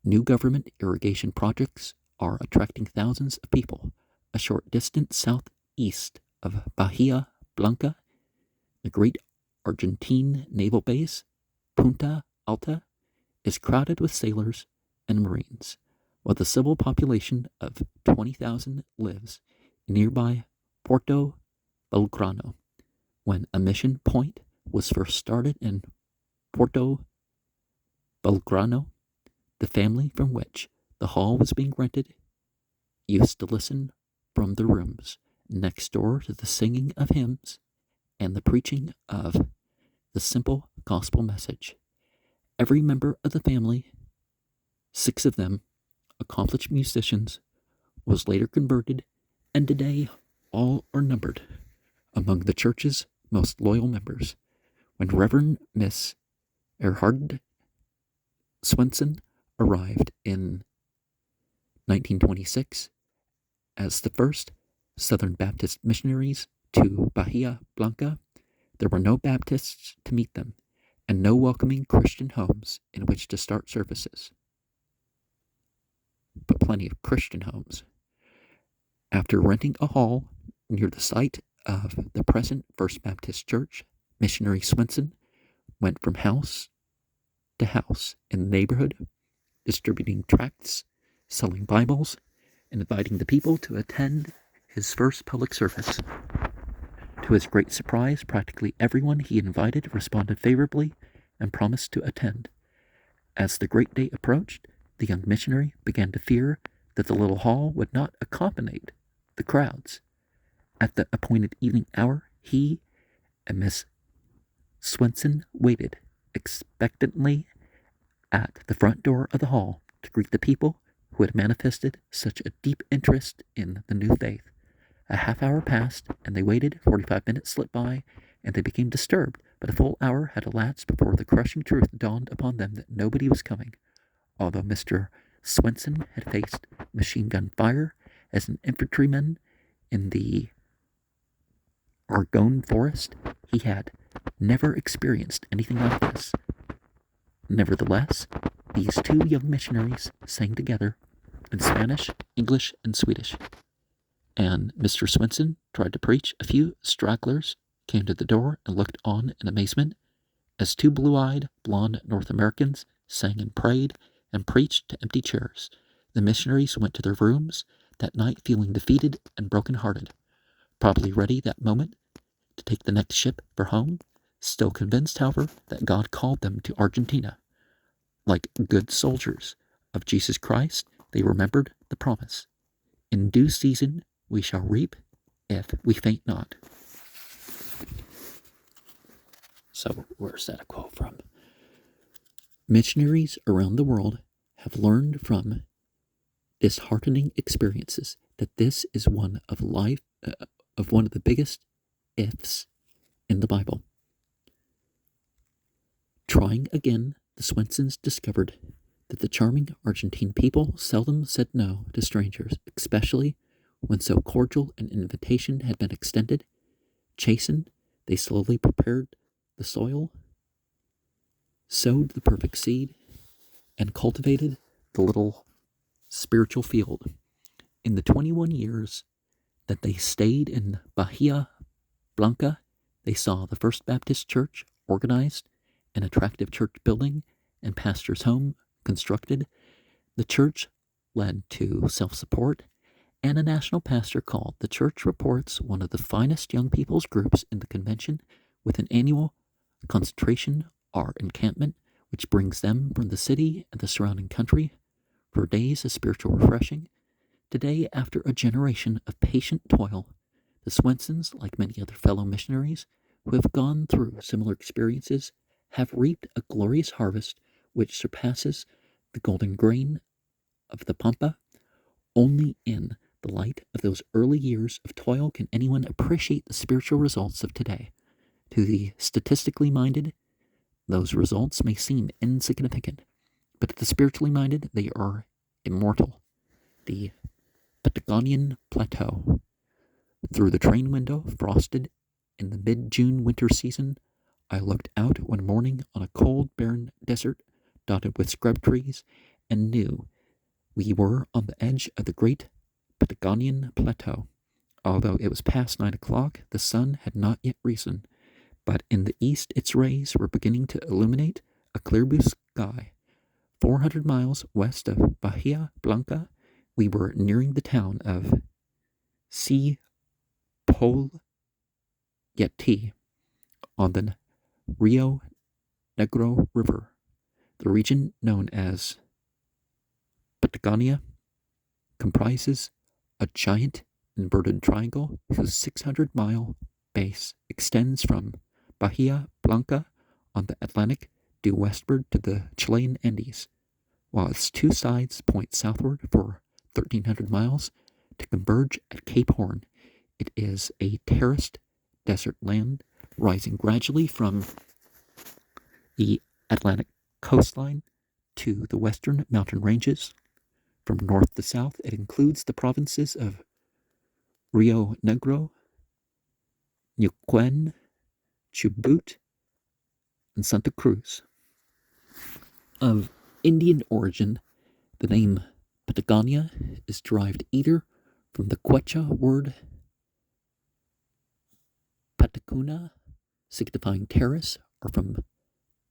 A: new government irrigation projects are attracting thousands of people. A short distance southeast of Bahia Blanca, the great Argentine naval base, Punta Alta, is crowded with sailors and marines, while the civil population of 20,000 lives in nearby Puerto Belgrano. When a mission point was first started in Puerto Belgrano, the family from which the hall was being rented used to listen from the rooms next door to the singing of hymns and the preaching of the simple gospel message. Every member of the family, 6 of them accomplished musicians, was later converted, and today all are numbered among the church's most loyal members. When Reverend Miss Erhard Swenson arrived in 1926 as the first Southern Baptist missionaries to Bahia Blanca, there were no Baptists to meet them, and no welcoming Christian homes in which to start services, but plenty of Christian homes. After renting a hall near the site of the present First Baptist Church, missionary Swenson went from house to house in the neighborhood, distributing tracts, selling Bibles, and inviting the people to attend his first public service. To his great surprise, practically everyone he invited responded favorably and promised to attend. As the great day approached, the young missionary began to fear that the little hall would not accommodate the crowds. At the appointed evening hour, he and Miss Swenson waited expectantly at the front door of the hall to greet the people who had manifested such a deep interest in the new faith. A half hour passed, and they waited. 45 minutes slipped by, and they became disturbed. But a full hour had elapsed before the crushing truth dawned upon them that nobody was coming. Although Mr. Swenson had faced machine gun fire as an infantryman in the Argonne forest, he had never experienced anything like this. Nevertheless, these two young missionaries sang together in Spanish, English, and Swedish. And Mr. Swenson tried to preach. A few stragglers came to the door and looked on in amazement as two blue-eyed, blonde North Americans sang and prayed and preached to empty chairs. The missionaries went to their rooms that night feeling defeated and broken-hearted, probably ready that moment to take the next ship for home, still convinced, however, that God called them to Argentina. Like good soldiers of Jesus Christ, they remembered the promise. In due season we shall reap if we faint not. So where's that a quote from? Missionaries around the world have learned from disheartening experiences that this is one of the biggest ifs in the Bible. Trying again, the Swensons discovered that the charming Argentine people seldom said no to strangers, especially when so cordial an invitation had been extended. Chastened, they slowly prepared the soil, sowed the perfect seed, and cultivated the little spiritual field. In the 21 years that they stayed in Bahia Blanca, they saw the First Baptist Church organized, an attractive church building and pastor's home constructed. The church led to self-support, and a national pastor called the Church Reports one of the finest young people's groups in the convention, with an annual concentration or encampment which brings them from the city and the surrounding country for days of spiritual refreshing. Today, after a generation of patient toil, the Swensons, like many other fellow missionaries who have gone through similar experiences, have reaped a glorious harvest which surpasses the golden grain of the pampa. Only in the light of those early years of toil can anyone appreciate the spiritual results of today. To the statistically minded, those results may seem insignificant, but to the spiritually minded, they are immortal. The Patagonian Plateau. Through the train window, frosted in the mid-June winter season, I looked out one morning on a cold, barren desert dotted with scrub trees and knew we were on the edge of the great Patagonian Plateau. Although it was past 9 o'clock, the sun had not yet risen, but in the east its rays were beginning to illuminate a clear blue sky. 400 miles west of Bahia Blanca, we were nearing the town of Cipolletti on the Rio Negro River. The region known as Patagonia comprises a giant inverted triangle whose 600-mile base extends from Bahia Blanca on the Atlantic due westward to the Chilean Andes, while its two sides point southward for 1,300 miles to converge at Cape Horn. It is a terraced desert land rising gradually from the Atlantic coastline to the western mountain ranges. From north to south, it includes the provinces of Rio Negro, Neuquén, Chubut, and Santa Cruz. Of Indian origin, the name Patagonia is derived either from the Quechua word Patacuna, signifying terrace, or from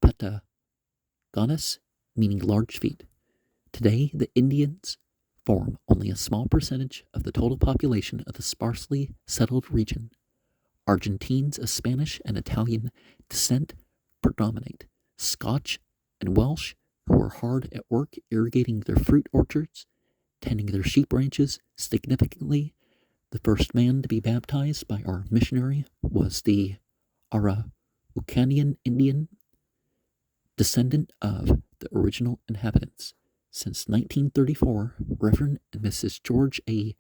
A: Patagones, meaning large feet. Today, the Indians form only a small percentage of the total population of the sparsely settled region. Argentines of Spanish and Italian descent predominate. Scotch and Welsh, who are hard at work irrigating their fruit orchards, tending their sheep ranches. Significantly, the first man to be baptized by our missionary was the Araucanian Indian descendant of the original inhabitants. Since 1934, Reverend and Mrs. George A.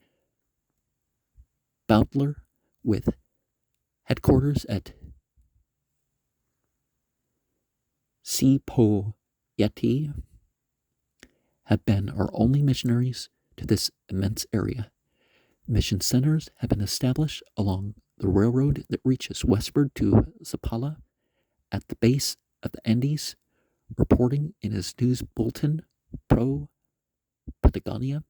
A: Bowdler, with headquarters at Sepoyeti, have been our only missionaries to this immense area. Mission centers have been established along the railroad that reaches westward to Zapala at the base of the Andes, reporting in his news bulletin, Pro Patagonia.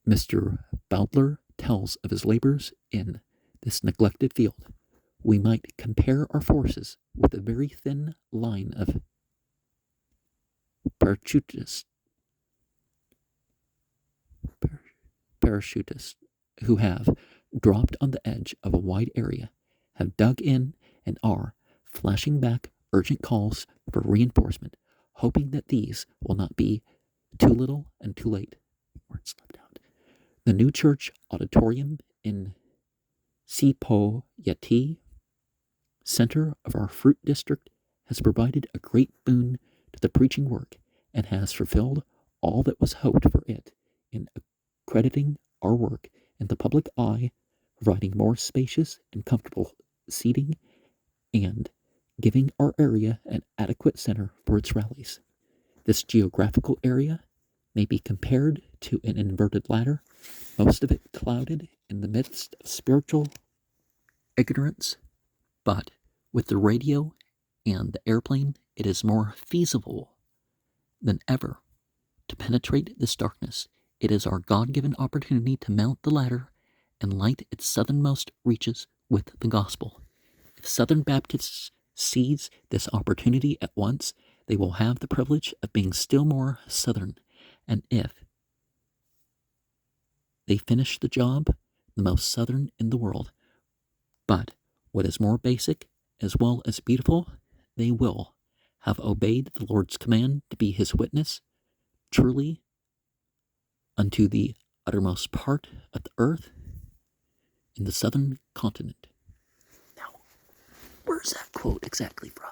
A: Mr. Bowdler tells of his labors in this neglected field. We might compare our forces with a very thin line of parachutists who have dropped on the edge of a wide area, have dug in, and are flashing back urgent calls for reinforcement, hoping that these will not be too little and too late. Words left out. The new church auditorium in Sepoyeti, center of our fruit district, has provided a great boon to the preaching work and has fulfilled all that was hoped for it in accrediting our work in the public eye, providing more spacious and comfortable seating, and giving our area an adequate center for its rallies. This geographical area may be compared to an inverted ladder, most of it clouded in the midst of spiritual ignorance, but with the radio and the airplane, it is more feasible than ever to penetrate this darkness. It is our God-given opportunity to mount the ladder and light its southernmost reaches with the gospel. If Southern Baptists seize this opportunity at once, they will have the privilege of being still more Southern, and if they finish the job, the most Southern in the world. But what is more basic, as well as beautiful, they will have obeyed the Lord's command to be his witness, truly unto the uttermost part of the earth in the southern continent. Now, where's that quote exactly from?